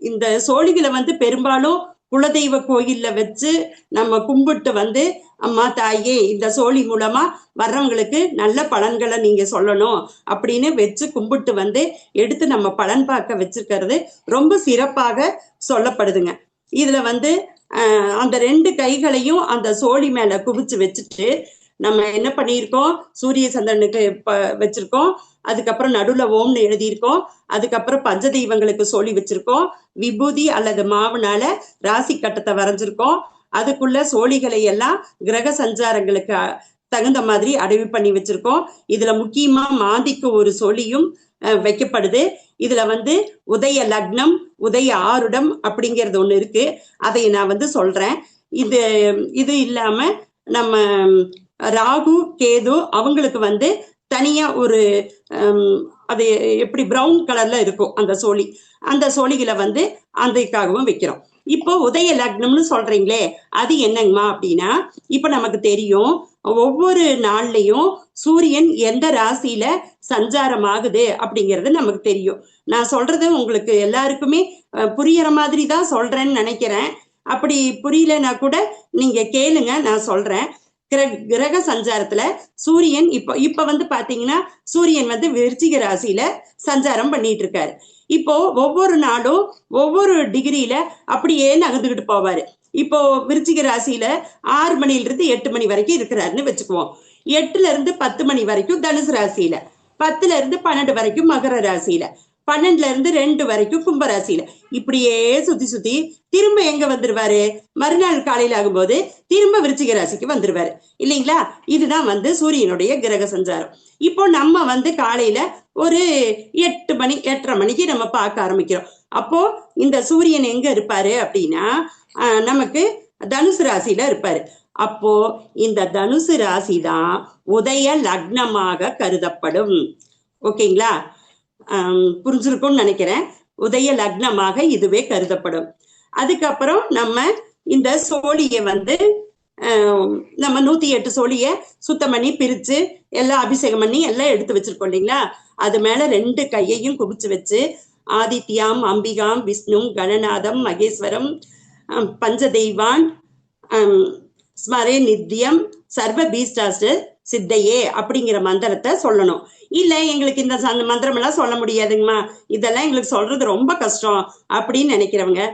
இந்த சோழிகளை வந்து பெரும்பாலும் குலதெய்வ கோயில்ல வச்சு நம்ம கும்பிட்டு வந்து அம்மா தாயே இந்த சோழி மூலமா வர்றவங்களுக்கு நல்ல பலன்களை நீங்க சொல்லணும் அப்படின்னு வச்சு கும்பிட்டு வந்து எடுத்து நம்ம பலன் பார்க்க வச்சிருக்கிறது ரொம்ப சிறப்பாக சொல்லப்படுதுங்க. இதுல வந்து அந்த 2 கைகளையும் அந்த சோழி மேல குவிச்சு வச்சுட்டு நம்ம என்ன பண்ணியிருக்கோம் சூரிய சந்திரனுக்கு வச்சிருக்கோம். அதுக்கப்புறம் நடுவுல ஓம்னு எழுதியிருக்கோம். அதுக்கப்புறம் பஞ்ச தெய்வங்களுக்கு சோழி வச்சிருக்கோம். விபூதி அல்லது மாவுனால ராசி கட்டத்தை வரைஞ்சிருக்கோம். அதுக்குள்ள சோழிகளை எல்லாம் கிரக சஞ்சாரங்களுக்கு தகுந்த மாதிரி அடைவு பண்ணி வச்சிருக்கோம். இதுல முக்கியமா மாந்திக்கு ஒரு சோழியும் வைக்கப்படுது. இதுல வந்து உதய லக்னம் உதய ஆருடம் அப்படிங்கிறது ஒண்ணு இருக்கு. அதை நான் வந்து சொல்றேன். இது இல்லாம நம்ம ராகு கேது அவங்களுக்கு வந்து தனியா ஒரு அது எப்படி பிரவுன் கலர்ல இருக்கும் அந்த சோழி. அந்த சோழிகளை வந்து அதுக்காகவும் வைக்கிறோம். இப்போ உதய லக்னம்னு சொல்றீங்களே அது என்னங்கம்மா அப்படின்னா, இப்ப நமக்கு தெரியும் ஒவ்வொரு நாள்லயும் சூரியன் எந்த ராசியில சஞ்சாரம் ஆகுது அப்படிங்கிறது நமக்கு தெரியும். நான் சொல்றது உங்களுக்கு எல்லாருக்குமே புரியற மாதிரி தான் சொல்றேன்னு நினைக்கிறேன். அப்படி புரியலன்னா கூட நீங்க கேளுங்க, நான் சொல்றேன். கிரக சஞ்சாரத்துல சூரியன் இப்ப வந்து பாத்தீங்கன்னா சூரியன் வந்து விருச்சிக ராசியில சஞ்சாரம் பண்ணிட்டு இருக்காரு. இப்போ ஒவ்வொரு நாளும் ஒவ்வொரு டிகிரியில அப்படியே நகர்ந்துகிட்டு போவாரு. இப்போ விருச்சிக ராசியில 6 மணில இருந்து 8 மணி வரைக்கும் இருக்கிறாருன்னு வச்சுக்குவோம். 8ல இருந்து 10 மணி வரைக்கும் தனுசு ராசியில, 10ல இருந்து 12 வரைக்கும் மகர ராசியில, 12ல இருந்து 2 வரைக்கும் கும்பராசியில, இப்படியே சுத்தி சுத்தி திரும்ப எங்க வந்துருவாரு மறுநாள் காலையில ஆகும்போது திரும்ப விருச்சிக ராசிக்கு வந்துருவாரு இல்லைங்களா. இதுதான் வந்து சூரியனுடைய கிரக சஞ்சாரம். இப்போ நம்ம வந்து காலையில ஒரு 8 மணி 8:30 மணிக்கு நம்ம பார்க்க ஆரம்பிக்கிறோம். அப்போ இந்த சூரியன் எங்க இருப்பாரு அப்படின்னா நமக்கு தனுசு ராசியில இருப்பாரு. அப்போ இந்த தனுசு ராசி தான் உதய லக்னமாக கருதப்படும். ஓகேங்களா, புரிஞ்சிருக்கும்னு நினைக்கிறேன். உதய லக்னமாக இதுவே கருதப்படும். அதுக்கப்புறம் நம்ம இந்த சோழிய வந்து நம்ம 108 சோழிய சுத்தம் பண்ணி பிரிச்சு எல்லாம் அபிஷேகம் பண்ணி எல்லாம் எடுத்து வச்சிருக்கோம் இல்லைங்களா. அது மேல 2 கையையும் குவிச்சு வச்சு ஆதித்யாம் அம்பிகாம் விஷ்ணும் கணநாதம் மகேஸ்வரம் பஞ்சதெய்வான் ஸ்மரே நித்யம் சர்வ பீஷ்டாஸ்ட சித்தையே அப்படிங்கிற மந்திரத்தை சொல்லணும். இல்ல எங்களுக்கு இந்த மந்திரம் எல்லாம் சொல்ல முடியாதுங்கம்மா, இதெல்லாம் எங்களுக்கு சொல்றது ரொம்ப கஷ்டம் அப்படின்னு நினைக்கிறவங்க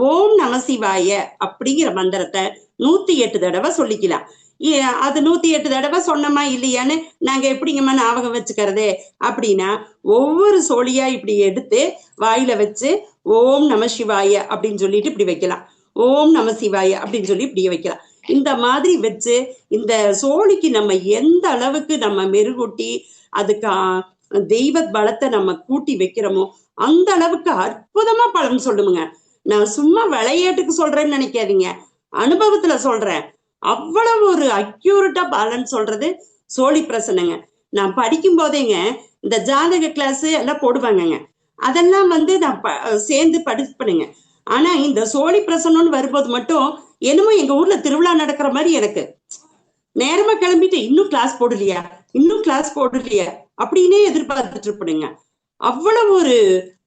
ஓம் நம சிவாய அப்படிங்கிற மந்திரத்தை 108 தடவை சொல்லிக்கலாம். அது 108 தடவை சொன்னமா இல்லையான்னு நாங்க எப்படிங்கம்மா ஞாபகம் வச்சுக்கிறது அப்படின்னா, ஒவ்வொரு சோழியா இப்படி எடுத்து வாயில வச்சு ஓம் நம சிவாய அப்படின்னு சொல்லிட்டு இப்படி வைக்கலாம். ஓம் நம சிவாய அப்படின்னு சொல்லி இப்படி வைக்கலாம். இந்த மாதிரி வச்சு இந்த சோழிக்கு நம்ம எந்த அளவுக்கு நம்ம மெருகூட்டி அதுக்கு தெய்வ பலத்தை நம்ம கூட்டி வைக்கிறோமோ அந்த அளவுக்கு அற்புதமா பலன் சொல்லுமுங்க. நான் சும்மா விளையாட்டுக்கு சொல்றேன்னு நினைக்காதீங்க, அனுபவத்துல சொல்றேன். அவ்வளவு ஒரு அக்யூரேட்டா பலன் சொல்றது சோழி பிரசனங்க. நான் படிக்கும் போதேங்க இந்த ஜாதக கிளாஸ் எல்லாம் போடுவாங்கங்க, அதெல்லாம் நான் சேர்ந்து படிப்பேனுங்க. ஆனா இந்த சோழி பிரசனம்னு வரும்போது மட்டும் என்னமோ எங்க ஊர்ல திருவிழா நடக்கிற மாதிரி எனக்கு நேரமா கிளம்பிட்டு இன்னும் கிளாஸ் போடலையா இன்னும் கிளாஸ் போடலையா அப்படின்னே எதிர்பார்த்துட்டு இருப்பேனுங்க. அவ்வளவு ஒரு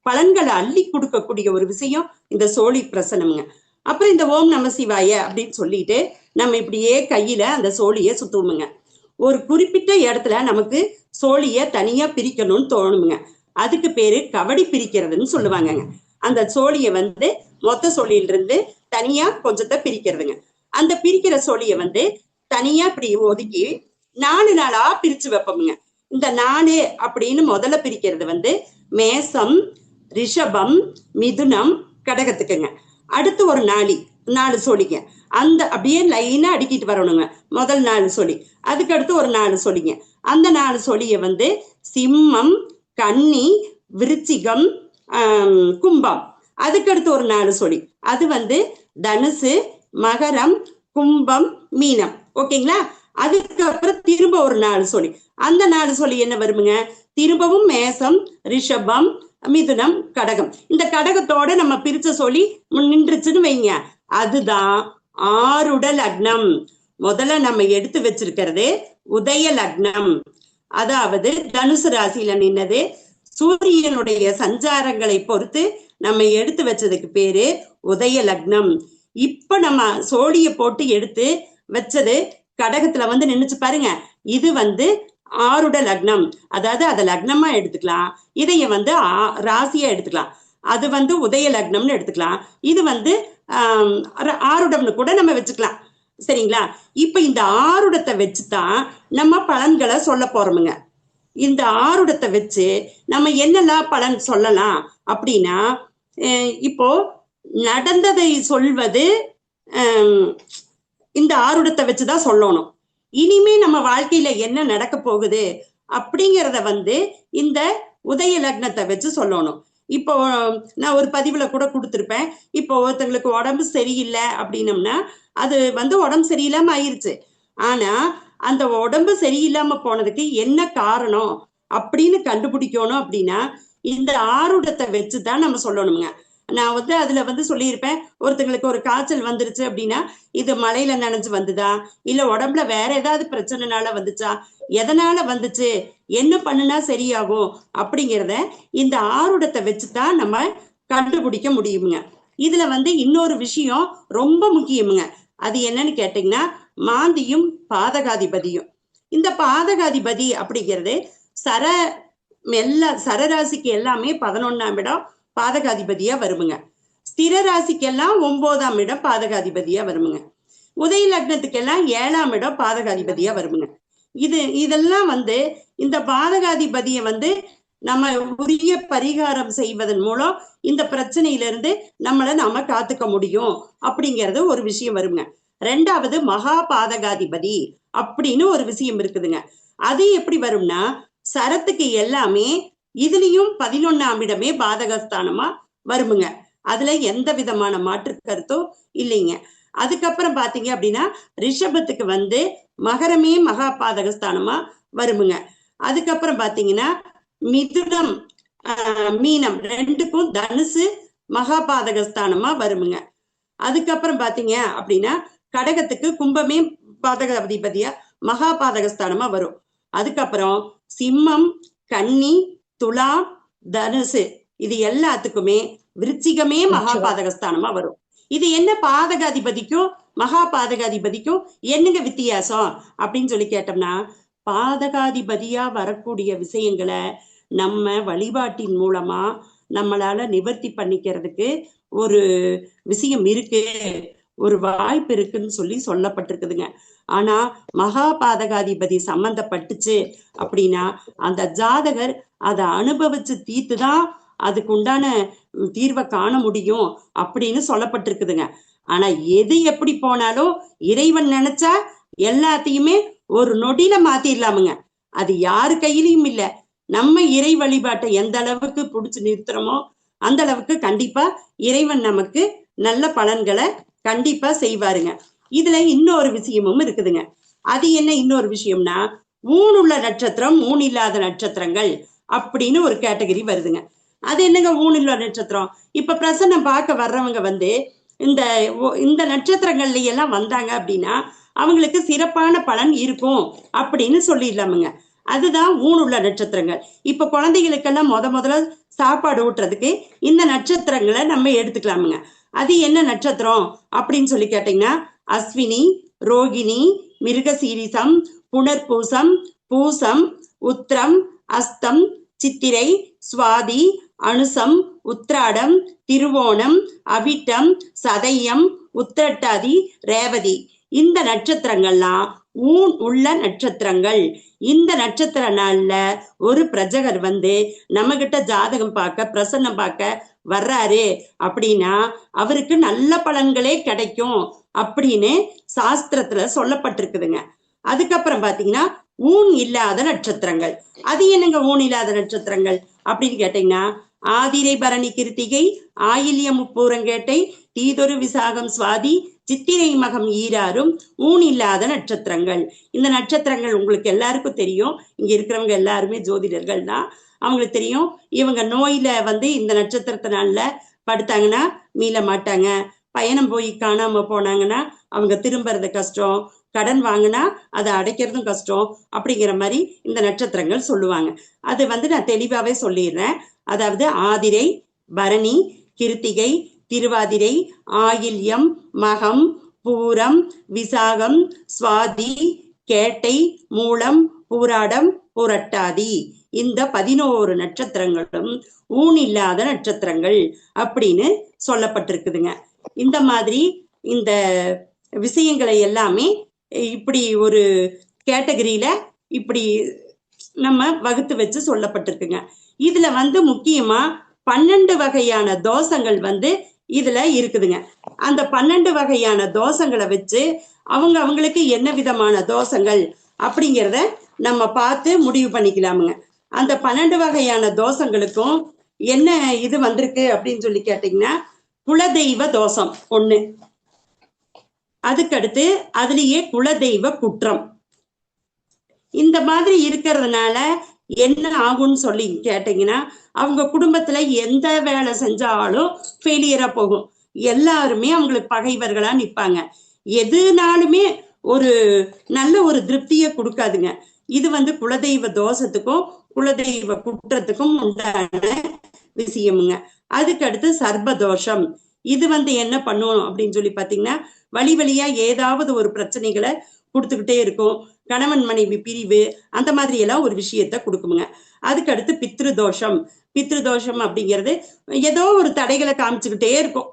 பலன்களை அள்ளி கொடுக்கக்கூடிய ஒரு விஷயம் இந்த சோழி பிரசனம்ங்க. அப்புறம் இந்த ஓம் நம சிவாய அப்படின்னு சொல்லிட்டு நம்ம இப்படியே கையில அந்த சோழிய சுத்துவோமுங்க. ஒரு குறிப்பிட்ட இடத்துல நமக்கு சோழிய தனியா பிரிக்கணும்னு தோணுமுங்க. அதுக்கு பேரு கவடி பிரிக்கிறதுன்னு சொல்லுவாங்கங்க. அந்த சோழிய மொத்த சோழியிலிருந்து தனியா கொஞ்சத்தை பிரிக்கிறதுங்க. அந்த பிரிக்கிற சோழிய தனியா இப்படி ஒதுக்கி 4 நாளா பிரிச்சு வைப்போமுங்க. இந்த 4 அப்படின்னு முதல்ல பிரிக்கிறது மேசம், ரிஷபம், மிதுனம், கடகத்துக்குங்க. அடுத்து ஒரு 4 சோழிங்க. அந்த அப்படியே லைனா அடுக்கிட்டு வரணுங்க. முதல் 4 சோழி, அதுக்கு அடுத்து ஒரு 4 சோழிங்க. அந்த 4 சோழிய சிம்மம், கன்னி, விருச்சிகம், கும்பம். அதுக்கடுத்து ஒரு 4 சோழி, அது தனுசு, மகரம், கும்பம், மீனம். ஓகேங்களா? அதுக்கப்புறம் திரும்ப ஒரு 4 சோழி. அந்த 4 சோழி என்ன வருமுங்க? திரும்பவும் மேசம், ரிஷபம், மிதுனம், கடகம். இந்த கடகத்தோட நம்ம பிரிச்ச சோழி நின்றுச்சுன்னு வைங்க, அதுதான் ஆருட லக்னம். முதல்ல நம்ம எடுத்து வச்சிருக்கிறது உதய லக்னம், அதாவது தனுசு ராசியில நின்னது. சூரியனுடைய சஞ்சாரங்களை பொறுத்து நம்ம எடுத்து வச்சதுக்கு பேரு உதய லக்னம். இப்ப நம்ம சோழிய போட்டு எடுத்து வச்சது கடகத்துல நின்னுச்சு பாருங்க, இது ஆருட லக்னம். அதாவது அதை லக்னமா எடுத்துக்கலாம், இதைய ராசியா எடுத்துக்கலாம். அது உதய லக்னம்னு எடுத்துக்கலாம், இது ஆருடம்னு கூட நம்ம வச்சுக்கலாம். சரிங்களா? இப்ப இந்த ஆருடத்தை வச்சுதான் நம்ம பலன்களை சொல்ல போறோமுங்க. இந்த ஆருடத்தை வச்சு நம்ம என்னெல்லாம் பலன் சொல்லலாம் அப்படின்னா, இப்போ நடந்ததை சொல்வது இந்த ஆருடத்தை வச்சுதான் சொல்லணும். இனிமே நம்ம வாழ்க்கையில என்ன நடக்க போகுது அப்படிங்கிறத இந்த உதய லக்னத்தை வச்சு சொல்லணும். இப்போ நான் ஒரு பதிவுல கூட கொடுத்துருப்பேன். இப்போ ஒருத்தங்களுக்கு உடம்பு சரியில்லை அப்படின்னம்னா அது உடம்பு சரியில்லாம ஆயிருச்சு. ஆனா அந்த உடம்பு சரியில்லாம போனதுக்கு என்ன காரணம் அப்படின்னு கண்டுபிடிக்கணும் அப்படின்னா இந்த ஆருடத்தை வச்சுதான் நம்ம சொல்லணுங்க. நான் அதுல சொல்லியிருப்பேன், ஒருத்தங்களுக்கு ஒரு காய்ச்சல் வந்துருச்சு அப்படின்னா இது மழையில நனைஞ்சு வந்துதா, இல்ல உடம்புல வேற ஏதாவது பிரச்சனைனால வந்துச்சா, எதனால வந்துச்சு, என்ன பண்ணுனா சரியாகும் அப்படிங்கிறத இந்த ஆருடத்தை வச்சுதான் நம்ம கண்டுபிடிக்க முடியுமுங்க. இதுல இன்னொரு விஷயம் ரொம்ப முக்கியமுங்க. அது என்னன்னு கேட்டீங்கன்னா மாந்தியும் பாதகாதிபதியும். இந்த பாதகாதிபதி அப்படிங்கிறது சரராசிக்கு எல்லாமே 11ஆம் இடம் பாதகாதிபதியா வருமுங்க. ஸ்திர ராசிக்கெல்லாம் 9ஆம் இடம் பாதகாதிபதியா வருமுங்க. உதய லக்னத்துக்கெல்லாம் 7ஆம் இடம் பாதகாதிபதியா வருமுங்க. இதெல்லாம் இந்த பாதகாதிபதியை நம்ம உரிய பரிகாரம் செய்வதன் மூலம் இந்த பிரச்சனையிலிருந்து நாம காத்துக்க முடியும் அப்படிங்கறது ஒரு விஷயம் வருங்க. 2வது மகா பாதகாதிபதி அப்படின்னு ஒரு விஷயம் இருக்குதுங்க. அது எப்படி வரும்னா சரத்துக்கு எல்லாமே இதுலயும் 11ஆம் இடமே பாதகஸ்தானமா வருமுங்க. அதுல எந்த விதமான மாற்று கருத்தும் இல்லைங்க. அதுக்கப்புறம் பாத்தீங்க அப்படின்னா ரிஷபத்துக்கு மகரமே மகா பாதகஸ்தானமா வருமுங்க. அதுக்கப்புறம் பாத்தீங்கன்னா மிதுனம், மீனம் ரெண்டுக்கும் தனுசு மகா பாதகஸ்தானமா வருமுங்க. அதுக்கப்புறம் பாத்தீங்க அப்படின்னா கடகத்துக்கு கும்பமே பாதகாதிபதியா மகா பாதகஸ்தானமா வரும். அதுக்கப்புறம் சிம்மம், கன்னி, துலாம், தனுசு இது எல்லாத்துக்குமே விருச்சிகமே மகா பாதகஸ்தானமா வரும். இது என்ன பாதகாதிபதிக்கும் மகா பாதகாதிபதிக்கும் என்னங்க வித்தியாசம் அப்படின்னு சொல்லி கேட்டோம்னா, பாதகாதிபதியா வரக்கூடிய விஷயங்களை நம்ம வழிபாட்டின் மூலமா நம்மளால நிவர்த்தி பண்ணிக்கிறதுக்கு ஒரு விஷயம் இருக்கு, ஒரு வாய்ப்பு இருக்குன்னு சொல்லி சொல்லப்பட்டிருக்குதுங்க. ஆனா மகா பாதகாதிபதி சம்பந்தப்பட்டுச்சு அப்படின்னா அந்த ஜாதகர் அதை அனுபவிச்சு தீர்த்துதான் அதுக்கு உண்டான தீர்வை காண முடியும் அப்படின்னு சொல்லப்பட்டிருக்குதுங்க. ஆனா எது எப்படி போனாலும் இறைவன் நினைச்சா எல்லாத்தையுமே ஒரு நொடியில மாத்திடலாமுங்க. அது யாரு கையிலயும் இல்ல. நம்ம இறை வழிபாட்டை எந்த அளவுக்கு புடிச்சு நிறுத்துறோமோ அந்த அளவுக்கு கண்டிப்பா இறைவன் நமக்கு நல்ல பலன்களை கண்டிப்பா செய்வாருங்க. இதுல இன்னொரு விஷயமும் இருக்குதுங்க. அது என்ன இன்னொரு விஷயம்னா, ஊன் உள்ள நட்சத்திரம் ஊன் இல்லாத நட்சத்திரங்கள் அப்படின்னு ஒரு கேட்டகரி வருதுங்க. அது என்னங்க ஊன் இல்ல நட்சத்திரம்? இப்ப பிரசன்னம் பார்க்க வர்றவங்க வந்து இந்த இந்த நட்சத்திரங்கள்ல எல்லாம் வந்தாங்க அப்படின்னா அவங்களுக்கு சிறப்பான பலன் இருக்கும் அப்படின்னு சொல்லிடலாமுங்க. அதுதான் ஊன் உள்ள நட்சத்திரங்கள். இப்ப குழந்தைகளுக்கெல்லாம் முதல்ல சாப்பாடு ஊட்டுறதுக்கு இந்த நட்சத்திரங்களை நம்ம எடுத்துக்கலாமுங்க. அது என்ன நட்சத்திரம் அப்படின்னு சொல்லி கேட்டீங்கன்னா, அஸ்வினி, ரோகிணி, மிருகசீரிசம், புனர்பூசம், பூசம், உத்திரம், அஸ்தம், சித்திரை, சுவாதி, அனுசம், உத்திராடம், திருவோணம், அவிட்டம், சதயம், உத்திரட்டாதி, ரேவதி. இந்த நட்சத்திரங்கள்லாம் ஊன் உள்ள நட்சத்திரங்கள். இந்த நட்சத்திர நாள்ல ஒரு பிரஜகர் வந்து நம்ம கிட்ட ஜாதகம் பார்க்க பிரசன்னம் பார்க்க வர்றாரு அப்படின்னா அவருக்கு நல்ல பலன்களே கிடைக்கும் அப்படின்னு சாஸ்திரத்துல சொல்லப்பட்டிருக்குதுங்க. அதுக்கப்புறம் பாத்தீங்கன்னா ஊன் இல்லாத நட்சத்திரங்கள். அது என்னங்க ஊன் இல்லாத நட்சத்திரங்கள் அப்படின்னு கேட்டீங்கன்னா, ஆதிரை பரணி கிருத்திகை, ஆயில்யம் முப்பூரங்கேட்டை, தீதொரு விசாகம் சுவாதி, சித்திரை மகம் ஈராறும் ஊன் இல்லாத நட்சத்திரங்கள். இந்த நட்சத்திரங்கள் உங்களுக்கு எல்லாருக்கும் தெரியும். இங்க இருக்கிறவங்க எல்லாருமே ஜோதிடர்கள் தான். அவங்களுக்கு தெரியும். இவங்க நோயில வந்து இந்த நட்சத்திரத்தினால படுத்தாங்கன்னா மீள மாட்டாங்க. பயணம் போய் காணாம போனாங்கன்னா அவங்க திரும்புறது கஷ்டம். கடன் வாங்கினா அதை அடைக்கிறதும் கஷ்டம் அப்படிங்கிற மாதிரி இந்த நட்சத்திரங்கள் சொல்லுவாங்க. அது வந்து நான் தெளிவாவே சொல்லிடுறேன். அதாவது ஆதிரை, பரணி, கிருத்திகை, திருவாதிரை, ஆயில்யம், மகம், பூரம், விசாகம், சுவாதி, கேட்டை, மூலம், பூராடம், புரட்டாதி. இந்த 11 நட்சத்திரங்களும் ஊன் இல்லாத நட்சத்திரங்கள் அப்படின்னு சொல்லப்பட்டிருக்குதுங்க. இந்த மாதிரி இந்த விஷயங்களை எல்லாமே இப்படி ஒரு கேட்டகரியில இப்படி நம்ம வகுத்து வச்சு சொல்லப்பட்டிருக்குங்க. இதுல வந்து முக்கியமா 12 வகையான தோஷங்கள் வந்து இதுல இருக்குதுங்க. அந்த 12 வகையான தோஷங்களை வச்சு அவங்களுக்கு என்ன விதமான தோஷங்கள் அப்படிங்கிறத நம்ம பார்த்து முடிவு பண்ணிக்கலாமுங்க. அந்த 12 வகையான தோஷங்களுக்கும் என்ன இது வந்திருக்கு அப்படின்னு சொல்லி கேட்டீங்கன்னா, குலதெய்வ தோஷம் ஒண்ணு, அதுக்கடுத்து அதுலயே குலதெய்வ குற்றம். இந்த மாதிரி இருக்கிறதுனால என்ன ஆகும்னு சொல்லி கேட்டீங்கன்னா, அவங்க குடும்பத்துல எந்த வேலை செஞ்சாலும் ஃபெயிலியரா போகும். எல்லாருமே அவங்களுக்கு பகைவர்களா நிற்பாங்க. எதுனாலுமே ஒரு நல்ல ஒரு திருப்தியை கொடுக்காதுங்க. இது வந்து குலதெய்வ தோஷத்துக்கும் குலதெய்வ குற்றத்துக்கும் உண்டான விஷயமுங்க. அதுக்கடுத்து சர்பதோஷம். இது வந்து என்ன பண்ணும் அப்படின்னு சொல்லி பாத்தீங்கன்னா, வழி வழியா ஏதாவது ஒரு பிரச்சனைகளை கொடுத்துக்கிட்டே இருக்கும். கணவன் மனைவி பிரிவு அந்த மாதிரி எல்லாம் ஒரு விஷயத்த கொடுக்குமுங்க. அதுக்கடுத்து பித்ருதோஷம். பித்ருதோஷம் அப்படிங்கிறது ஏதோ ஒரு தடைகளை காமிச்சுக்கிட்டே இருக்கும்.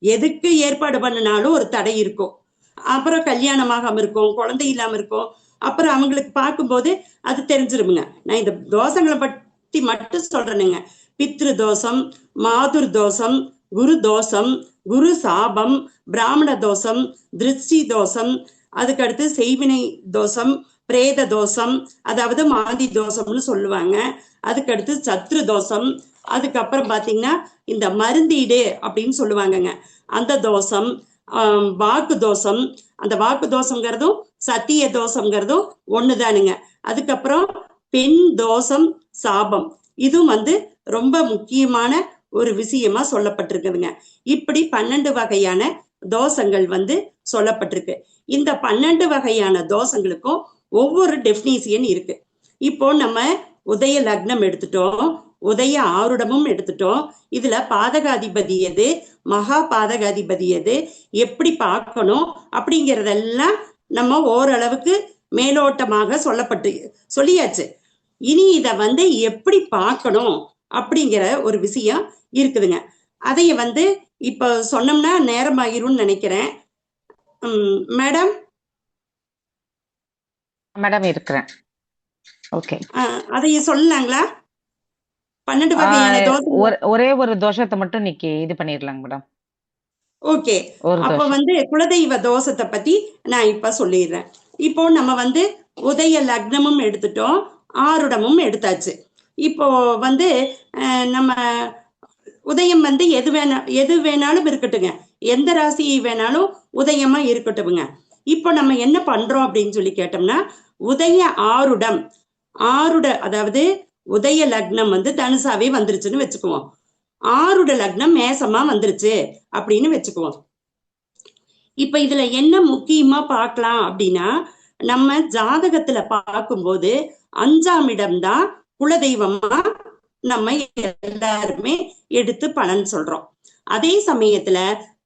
எதுக்கு ஏற்பாடு பண்ணினாலும் ஒரு தடை இருக்கும். அப்புறம் கல்யாணமாகாம இருக்கும், குழந்தை இல்லாம இருக்கும். அப்புறம் அவங்களுக்கு பார்க்கும்போது அது தெரிஞ்சிருமுங்க. நான் இந்த தோஷங்களை பத்தி மட்டும் சொல்றேனுங்க. பித்ரு தோஷம், மாதுர் தோஷம், குரு தோஷம், குரு சாபம், பிராமண தோஷம், திருஷ்டி தோஷம், அதுக்கடுத்து செய்வினை தோஷம், பிரேத தோஷம், அதாவது மாதி தோஷம்னு சொல்லுவாங்க. அதுக்கடுத்து சத்ரு தோஷம். அதுக்கப்புறம் பாத்தீங்கன்னா இந்த மருந்தீடு அப்படின்னு சொல்லுவாங்கங்க, அந்த தோஷம், வாக்கு தோஷம். அந்த வாக்கு தோஷங்கிறதும் சத்திய தோஷங்கிறதும் ஒண்ணுதானுங்க. அதுக்கப்புறம் பெண் தோஷம், சாபம், இதுவும் வந்து ரொம்ப முக்கியமான ஒரு விஷயமா சொல்லப்பட்டிருக்குதுங்க. இப்படி 12 வகையான தோஷங்கள் வந்து சொல்லப்பட்டிருக்கு. இந்த 12 வகையான தோஷங்களுக்கும் ஒவ்வொரு டெஃபினிஷன் இருக்கு. இப்போ நம்ம உதய லக்னம் எடுத்துட்டோம், உதய ஆருடமும் எடுத்துட்டோம். இதுல பாதகாதிபதி எது, மகா பாதகாதிபதி எது, எப்படி பார்க்கணும் அப்படிங்கிறதெல்லாம் நம்ம ஓரளவுக்கு மேலோட்டமாக சொல்லியாச்சு. இனி இத வந்து எப்படி பார்க்கணும் அப்படிங்கிற ஒரு விஷயம் இருக்குதுங்க. அதைய வந்து இப்ப சொன்னோம்னா நேரம் ஆகிரும்னு நினைக்கிறேன். மேடம் மேடம் இருக்கிறேன். ஓகே. அதைய சொல்லலாங்களா? 12 வகையான தோஷம். ஒரே ஒரு தோஷத்தை மட்டும் இன்னைக்கு இது பண்ணிடலாங்க மேடம். ஓகே. ஒரு அப்ப தோஷம். வந்து குலதெய்வ தோஷத்தை பத்தி நான் இப்ப சொல்லிடுறேன். இப்போ நம்ம வந்து உதய லக்னமும் எடுத்துட்டோம், ஆருடமும் எடுத்தாச்சு. இப்போ வந்து நம்ம உதயம் வந்து எது வேணாலும் இருக்கட்டுங்க, எந்த ராசி வேணாலும் உதயமா இருக்கட்டுங்க. இப்போ நம்ம என்ன பண்றோம் அப்படின்னு சொல்லி கேட்டோம்னா, உதய ஆருடம், அதாவது உதய லக்னம் வந்து தனுசாவே வந்துருச்சுன்னு வச்சுக்குவோம், ஆருட லக்னம் மேசமா வந்துருச்சு அப்படின்னு வச்சுக்குவோம். இப்ப இதுல என்ன முக்கியமா பார்க்கலாம் அப்படின்னா, நம்ம ஜாதகத்துல பார்க்கும்போது 5ஆம் இடம்தான் குலதெய்வமா நம்ம எல்லாருமே எடுத்து பலன் சொல்றோம். அதே சமயத்துல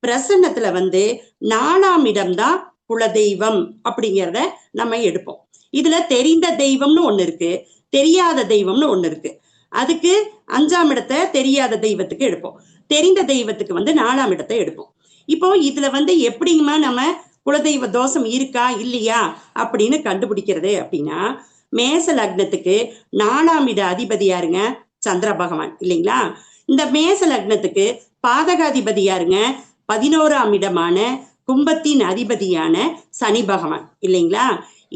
பிரசன்னத்துல வந்து 4ஆம் இடம்தான் குலதெய்வம் அப்படிங்கிறத நம்ம எடுப்போம். இதுல தெரிந்த தெய்வம்னு ஒண்ணு இருக்கு, தெரியாத தெய்வம்னு ஒண்ணு இருக்கு. அதுக்கு 5ஆம் இடத்தை தெரியாத தெய்வத்துக்கு எடுப்போம், தெரிந்த தெய்வத்துக்கு வந்து 4ஆம் இடத்தை எடுப்போம். இப்போ இதுல வந்து எப்படிங்கம்மா நம்ம குலதெய்வ தோஷம் இருக்கா இல்லையா அப்படின்னு கண்டுபிடிக்கிறது அப்படின்னா, மேச லக்னத்துக்கு 4ஆம் இட அதிபதி யாருங்க? சந்திர பகவான் இல்லைங்களா? இந்த மேச லக்னத்துக்கு பாதகாதிபதி யாருங்க? 11ஆம் இடமான கும்பத்தின் அதிபதியான சனி பகவான் இல்லைங்களா?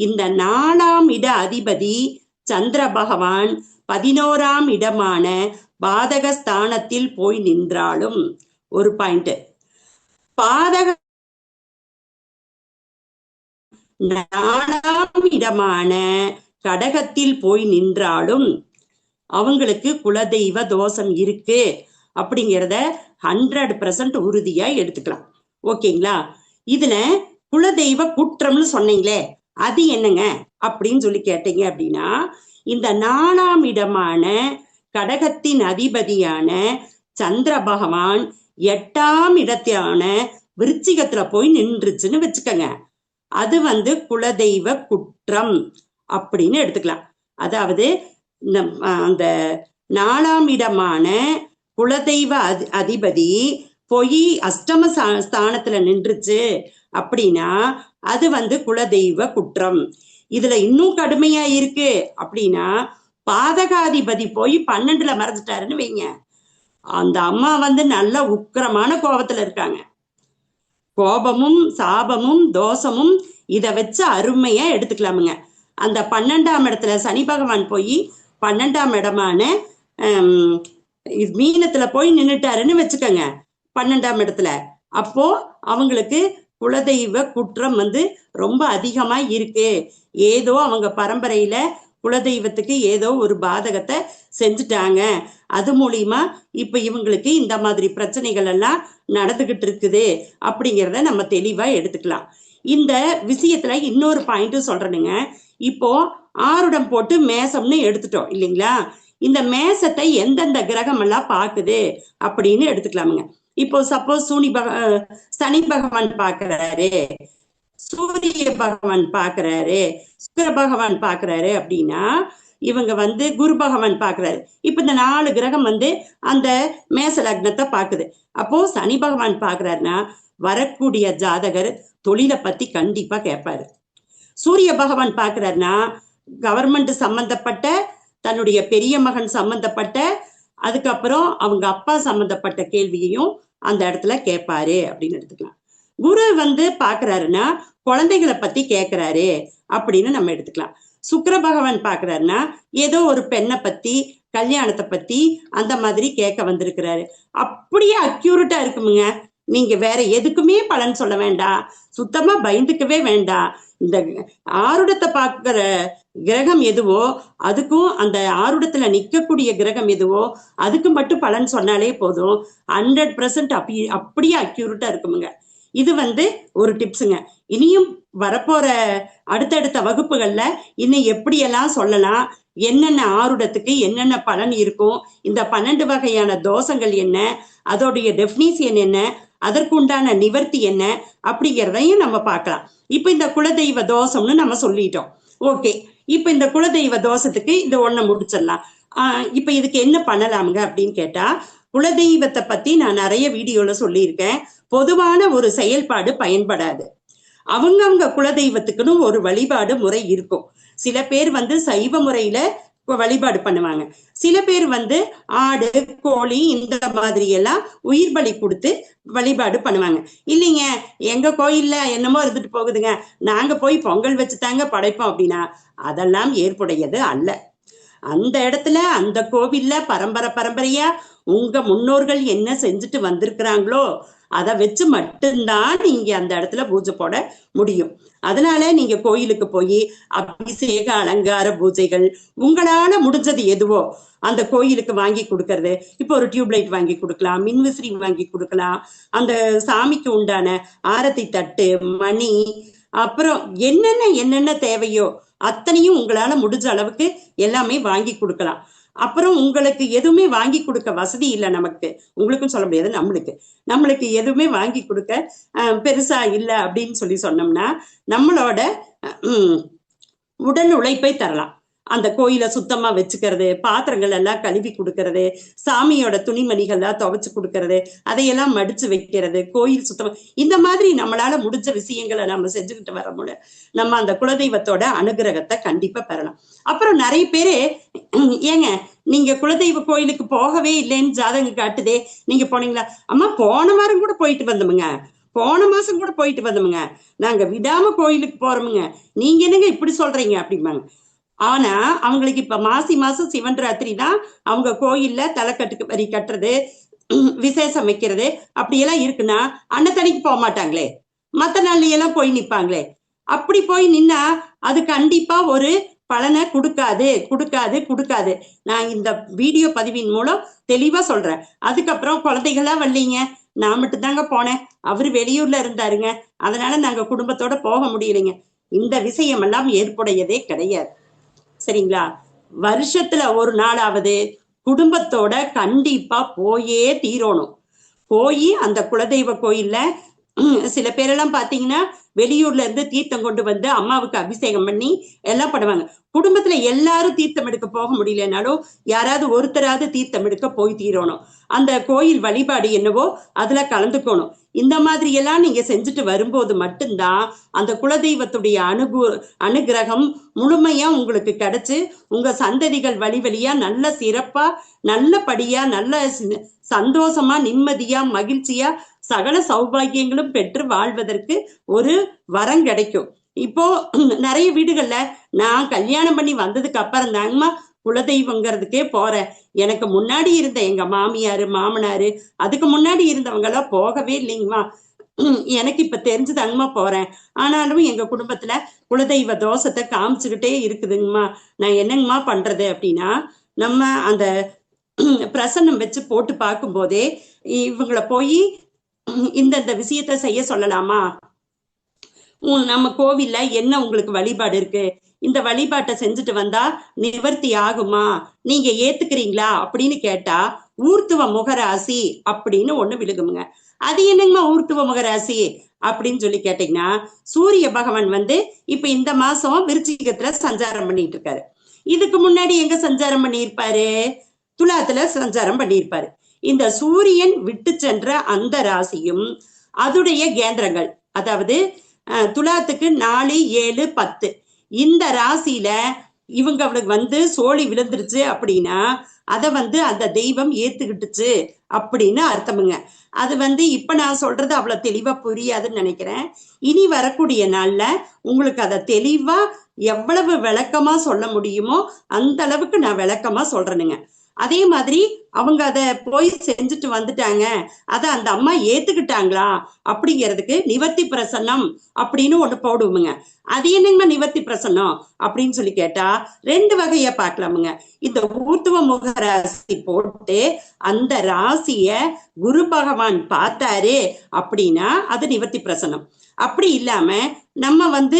இந்த 4ஆம் இட அதிபதி சந்திர பகவான் 11ஆம் இடமான பாதகஸ்தானத்தில் போய் நின்றாலும், ஒரு பாயிண்ட், பாதக 4ஆம் இடமான கடகத்தில் போய் நின்றாலும் அவங்களுக்கு குலதெய்வ தோஷம் இருக்கு அப்படிங்கிறத 100% உறுதியா எடுத்துக்கலாம். ஓகேங்களா? இதுல குலதெய்வ குற்றம்னு சொன்னீங்களே, அது என்னங்க அப்படின்னு சொல்லி கேட்டீங்க அப்படின்னா, இந்த 4ஆம் இடமான கடகத்தின் அதிபதியான சந்திர பகவான் 8ஆம் இடத்தான விருச்சிகத்துல போய் நின்றுச்சுன்னு வச்சுக்கோங்க, அது வந்து குலதெய்வ குற்றம் அப்படின்னு எடுத்துக்கலாம். அதாவது அந்த 4ஆம் இடமான குலதெய்வ அதிபதி போய் அஷ்டம ஸ்தானத்துல நின்றுச்சு அப்படின்னா அது வந்து குலதெய்வ குற்றம். இதுல இன்னும் கடுமையா இருக்கு அப்படின்னா, பாதகாதிபதி போய் 12ல மறைஞ்சிட்டாருன்னு வைங்க, அந்த அம்மா வந்து நல்ல உக்கிரமான கோபத்துல இருக்காங்க. கோபமும் சாபமும் தோஷமும் இதை வச்சு அருமையா எடுத்துக்கலாமுங்க. அந்த 12ஆம் இடத்துல சனி பகவான் போய் 12ஆம் இடமான மீனத்துல போய் நின்னுட்டாருன்னு வச்சுக்கோங்க, 12ஆம் இடத்துல, அப்போ அவங்களுக்கு குலதெய்வ குற்றம் வந்து ரொம்ப அதிகமா இருக்கு. ஏதோ அவங்க பரம்பரையில குலதெய்வத்துக்கு ஏதோ ஒரு பாதகத்தை செஞ்சுட்டாங்க, அது மூலியமா இப்ப இவங்களுக்கு இந்த மாதிரி பிரச்சனைகள் எல்லாம் நடந்துகிட்டு இருக்குது அப்படிங்கிறத நம்ம தெளிவா எடுத்துக்கலாம். இந்த விஷயத்துல இன்னொரு பாயிண்ட் சொல்றேனுங்க. இப்போ ஆருடம் போட்டு மேசம்னு எடுத்துட்டோம் இல்லைங்களா? இந்த மேசத்தை எந்தெந்த கிரகம் எல்லாம் பாக்குது அப்படின்னு எடுத்துக்கலாமுங்க. இப்போ சப்போஸ் சனி பகவான் பாக்குறாரு, சூரிய பகவான் பாக்குறாரு, சுக்கிர பகவான் பாக்குறாரு அப்படின்னா இவங்க வந்து குரு பகவான் பாக்குறாரு. இப்ப இந்த 4 கிரகம் வந்து அந்த மேச லக்னத்தை பாக்குது. அப்போ சனி பகவான் பாக்குறாருன்னா வரக்கூடிய ஜாதகர் தொழிலை பத்தி கண்டிப்பா கேட்பாரு. சூரிய பகவான் பாக்குறாருன்னா கவர்மெண்ட் சம்பந்தப்பட்ட, தன்னுடைய பெரிய மகன் சம்பந்தப்பட்ட, அதுக்கப்புறம் அவங்க அப்பா சம்பந்தப்பட்ட கேள்வியையும் அந்த இடத்துல கேட்பாரு அப்படின்னு எடுத்துக்கலாம். குரு வந்து பாக்குறாருன்னா குழந்தைகளை பத்தி கேட்கிறாரு அப்படின்னு நம்ம எடுத்துக்கலாம். சுக்கிர பகவான் பாக்குறாருன்னா ஏதோ ஒரு பெண்ணை பத்தி, கல்யாணத்தை பத்தி அந்த மாதிரி கேட்க வந்திருக்கிறாரு. அப்படியே அக்யூரேட்டா இருக்குமுங்க. நீங்க வேற எதுக்குமே பலன் சொல்ல வேண்டாம், சுத்தமா பயந்துக்கவே வேண்டாம். இந்த ஆருடத்தை பார்க்கிற கிரகம் எதுவோ அதுக்கும், அந்த ஆருடத்துல நிக்கக்கூடிய கிரகம் எதுவோ அதுக்கு மட்டும் பலன் சொன்னாலே போதும், 100% அப்படியே அக்யூரேட்டா இருக்குமுங்க. இது வந்து ஒரு டிப்ஸுங்க. இனியும் வரப்போற அடுத்தடுத்த வகுப்புகள்ல இன்னும் எப்படியெல்லாம் சொல்லலாம், என்னென்ன ஆருடத்துக்கு என்னென்ன பலன் இருக்கும், இந்த 12 வகையான தோஷங்கள் என்ன, அதோடைய டெஃபினிஷன் என்ன, அதற்குண்டான நிவர்த்தி என்ன அப்படிங்கிறதையும் நம்ம பார்க்கலாம். இப்ப இந்த குலதெய்வ தோஷம்னு நம்ம சொல்லிட்டோம். ஓகே, இப்ப இந்த குலதெய்வ தோஷத்துக்கு இந்த ஒண்ண முடிச்சிடலாம். இப்ப இதுக்கு என்ன பண்ணலாமுங்க அப்படின்னு கேட்டா, குலதெய்வத்தை பத்தி நான் நிறைய வீடியோல சொல்லியிருக்கேன். பொதுவான ஒரு செயல்பாடு பயன்படாது. அவங்கவங்க குலதெய்வத்துக்குன்னு ஒரு வழிபாடு முறை இருக்கும். சில பேர் வந்து சைவ முறையில வழிபாடு பண்ணுவாங்க. சில பேர் வந்து ஆடு கோழி இந்த மாதிரி எல்லாம் உயிர் பலி கொடுத்து வழிபாடு பண்ணுவாங்க. இல்லைங்க எங்க கோயில்ல என்னமோ இருந்துட்டு போகுதுங்க, நாங்க போய் பொங்கல் வச்சு தாங்க படைப்போம் அப்படின்னா அதெல்லாம் ஏற்புடையது அல்ல. அந்த இடத்துல அந்த கோவில்ல பரம்பரையா உங்க முன்னோர்கள் என்ன செஞ்சுட்டு வந்திருக்கிறாங்களோ அதை வச்சு மட்டும்தான் நீங்க அந்த இடத்துல பூஜை போட முடியும். அதனால நீங்க கோயிலுக்கு போய் அபிஷேக அலங்கார பூஜைகள் உங்களால முடிஞ்சது எதுவோ அந்த கோயிலுக்கு வாங்கி கொடுக்கறது. இப்போ ஒரு டியூப்லைட் வாங்கி கொடுக்கலாம், மின்விசிறி வாங்கி கொடுக்கலாம், அந்த சாமிக்கு உண்டான ஆரத்தி தட்டு மணி அப்புறம் என்னென்ன தேவையோ அத்தனையும் உங்களால முடிஞ்ச அளவுக்கு எல்லாமே வாங்கி கொடுக்கலாம். அப்புறம் உங்களுக்கு எதுவுமே வாங்கி கொடுக்க வசதி இல்லை, நமக்கு உங்களுக்கும் சொல்ல முடியாது, நம்மளுக்கு எதுவுமே வாங்கி கொடுக்க பெருசா இல்லை அப்படின்னு சொன்னோம்னா நம்மளோட உடல் உழைப்பை தரலாம். அந்த கோயிலை சுத்தமா வச்சுக்கிறது, பாத்திரங்கள் எல்லாம் கழுவி கொடுக்கறது, சாமியோட துணிமணிகள்லாம் துவைச்சு கொடுக்கறது, அதையெல்லாம் மடிச்சு வைக்கிறது, கோயில் சுத்தமா இந்த மாதிரி நம்மளால முடிஞ்ச விஷயங்களை நம்ம செஞ்சுக்கிட்டு வர முடியும். நம்ம அந்த குலதெய்வத்தோட அனுகிரகத்தை கண்டிப்பா பெறலாம். அப்புறம் நிறைய பேரு ஏங்க நீங்க குலதெய்வ கோயிலுக்கு போகவே இல்லைன்னு ஜாதகம் காட்டுதே, நீங்க போனீங்களா? அம்மா போன வாரம் கூட போயிட்டு வந்தோமுங்க, போன மாசம் கூட போயிட்டு வந்தோமுங்க, நாங்க விடாம கோயிலுக்கு போறோமுங்க, நீங்க என்னங்க இப்படி சொல்றீங்க அப்படிம்பாங்க. ஆனா அவங்களுக்கு இப்ப மாசம் சிவன் ராத்திரி தான் அவங்க கோயில்ல தலைக்கட்டுக்கு வரி கட்டுறது, விசேஷம் வைக்கிறது அப்படியெல்லாம் இருக்குன்னா அன்னத்தனிக்கு போக மாட்டாங்களே, மத்த நாள்ல எல்லாம் போய் நிப்பாங்களே. அப்படி போய் நின்னா அது கண்டிப்பா ஒரு பலனை கொடுக்காது. நான் இந்த வீடியோ பதிவின் மூலம் தெளிவா சொல்றேன். அதுக்கப்புறம் குழந்தைகளா வரலீங்க, நான் மட்டும் தாங்க போனேன், அவரு வெளியூர்ல இருந்தாருங்க, அதனால நாங்க குடும்பத்தோட போக முடியலைங்க, இந்த விஷயம் எல்லாம் ஏற்புடையதே கிடையாது. சரிங்களா? வருஷத்துல ஒரு நாளாவது குடும்பத்தோட கண்டிப்பா போயே தீரணும். போய் அந்த குலதெய்வ கோயில்ல சில பேரெல்லாம் பாத்தீங்கன்னா வெளியூர்ல இருந்து தீர்த்தம் கொண்டு வந்து அம்மாவுக்கு அபிஷேகம் பண்ணி எல்லாம் பண்ணுவாங்க. குடும்பத்துல எல்லாரும் தீர்த்தம் எடுக்க போக முடியலனாலும் யாராவது ஒருத்தராவது தீர்த்தம் எடுக்க போய் தீரணும். அந்த கோயில் வழிபாடு என்னவோ அதுல கலந்துக்கணும். இந்த மாதிரி எல்லாம் நீங்க செஞ்சுட்டு வரும்போது மட்டும்தான் அந்த குலதெய்வத்துடைய அனுகிரகம் முழுமையா உங்களுக்கு கிடைச்சு உங்க சந்ததிகள் வழியா நல்ல சிறப்பா நல்லபடியா நல்ல சந்தோஷமா நிம்மதியா மகிழ்ச்சியா சகல சௌபாகியங்களும் பெற்று வாழ்வதற்கு ஒரு வரம் கிடைக்கும். இப்போ நிறைய வீடுகள்ல நான் கல்யாணம் பண்ணி வந்ததுக்கு அப்புறம் தாங்கம்மா குலதெய்வங்கிறதுக்கே போறேன், எனக்கு முன்னாடி இருந்த எங்க மாமியாரு மாமனாரு அதுக்கு முன்னாடி இருந்தவங்க எல்லாம் போகவே இல்லைங்கம்மா, எனக்கு இப்ப தெரிஞ்சுதாங்கம்மா போறேன், ஆனாலும் எங்க குடும்பத்துல குலதெய்வ தோஷத்தை காமிச்சுக்கிட்டே இருக்குதுங்கம்மா, நான் என்னங்கம்மா பண்றது அப்படின்னா நம்ம அந்த பிரசன்னம் வச்சு போட்டு பார்க்கும் போதே இவங்களை போய் இந்த விஷயத்த செய்ய சொல்லலாமா, நம்ம கோவில்ல என்ன உங்களுக்கு வழிபாடு இருக்கு, இந்த வழிபாட்டை செஞ்சுட்டு வந்தா நிவர்த்தி ஆகுமா, நீங்க ஏத்துக்கிறீங்களா அப்படின்னு கேட்டா ஊர்த்துவ முகராசி அப்படின்னு ஒண்ணு விழுகுமுங்க. அது என்னங்கம்மா ஊர்த்துவ முகராசி அப்படின்னு கேட்டீங்கன்னா, சூரிய பகவான் இப்ப இந்த மாசம் விருச்சிகத்துல சஞ்சாரம் பண்ணிட்டு இருக்காரு. இதுக்கு முன்னாடி எங்க சஞ்சாரம் பண்ணியிருப்பாரு? துலாத்துல சஞ்சாரம் பண்ணியிருப்பாரு. இந்த சூரியன் விட்டு சென்ற அந்த ராசியும் அதுடைய கேந்திரங்கள், அதாவது துலாத்துக்கு 4, 7, 10 இந்த ராசியில இவங்க சோழி விழுந்துருச்சு அப்படின்னா அதை அந்த தெய்வம் ஏத்துக்கிட்டுச்சு அப்படின்னு அர்த்தமுங்க. அது இப்ப நான் சொல்றது அவ்வளவு தெளிவா புரியாதுன்னு நினைக்கிறேன். இனி வரக்கூடிய நாள்ல உங்களுக்கு அதை தெளிவா எவ்வளவு விளக்கமா சொல்ல முடியுமோ அந்த அளவுக்கு நான் விளக்கமா சொல்றேனுங்க. அதே மாதிரி அவங்க அதை போய் செஞ்சுட்டு வந்துட்டாங்க, அதை அந்த அம்மா ஏத்துக்கிட்டாங்களா அப்படிங்கிறதுக்கு நிவர்த்தி பிரசன்னம் அப்படின்னு ஒண்ணு போடுவோமுங்க. அது என்னங்க நிவர்த்தி பிரசன்னம் அப்படின்னு கேட்டா 2 வகையா பார்க்கலாமுங்க. இந்த ஊர்த்துவ முக ராசி போட்டு அந்த ராசிய குரு பகவான் பார்த்தாரு அப்படின்னா அது நிவர்த்தி பிரசன்னம். அப்படி இல்லாம நம்ம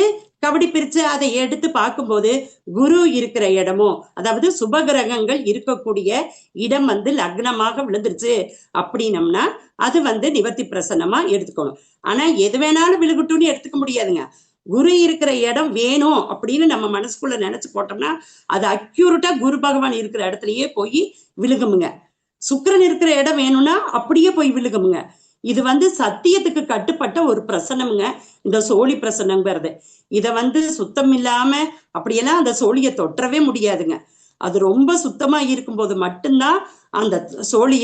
கபடி பிரிச்சு அதை எடுத்து பார்க்கும்போது குரு இருக்கிற இடமோ, அதாவது சுபகிரகங்கள் இருக்கக்கூடிய இடம் லக்னமாக விழுந்துருச்சு அப்படின்னம்னா அது நிவர்த்தி பிரசன்னமா எடுத்துக்கணும். ஆனா எது வேணாலும் விழுகட்டும்னு எடுத்துக்க முடியாதுங்க. குரு இருக்கிற இடம் வேணும் அப்படின்னு நம்ம மனசுக்குள்ள நினைச்சு போட்டோம்னா அது அக்யூரேட்டா குரு பகவான் இருக்கிற இடத்துலயே போய் விழுகுமுங்க. சுக்கிரன் இருக்கிற இடம் வேணும்னா அப்படியே போய் விழுகுமுங்க. இது வந்து சத்தியத்துக்கு கட்டுப்பட்ட ஒரு பிரசனம்ங்க, இந்த சோழி பிரசனங்கிறது. இத வந்து சுத்தம் இல்லாம அப்படியெல்லாம் அந்த சோழியை தொற்றவே முடியாதுங்க. அது ரொம்ப சுத்தமா இருக்கும்போது மட்டும்தான் அந்த சோழிய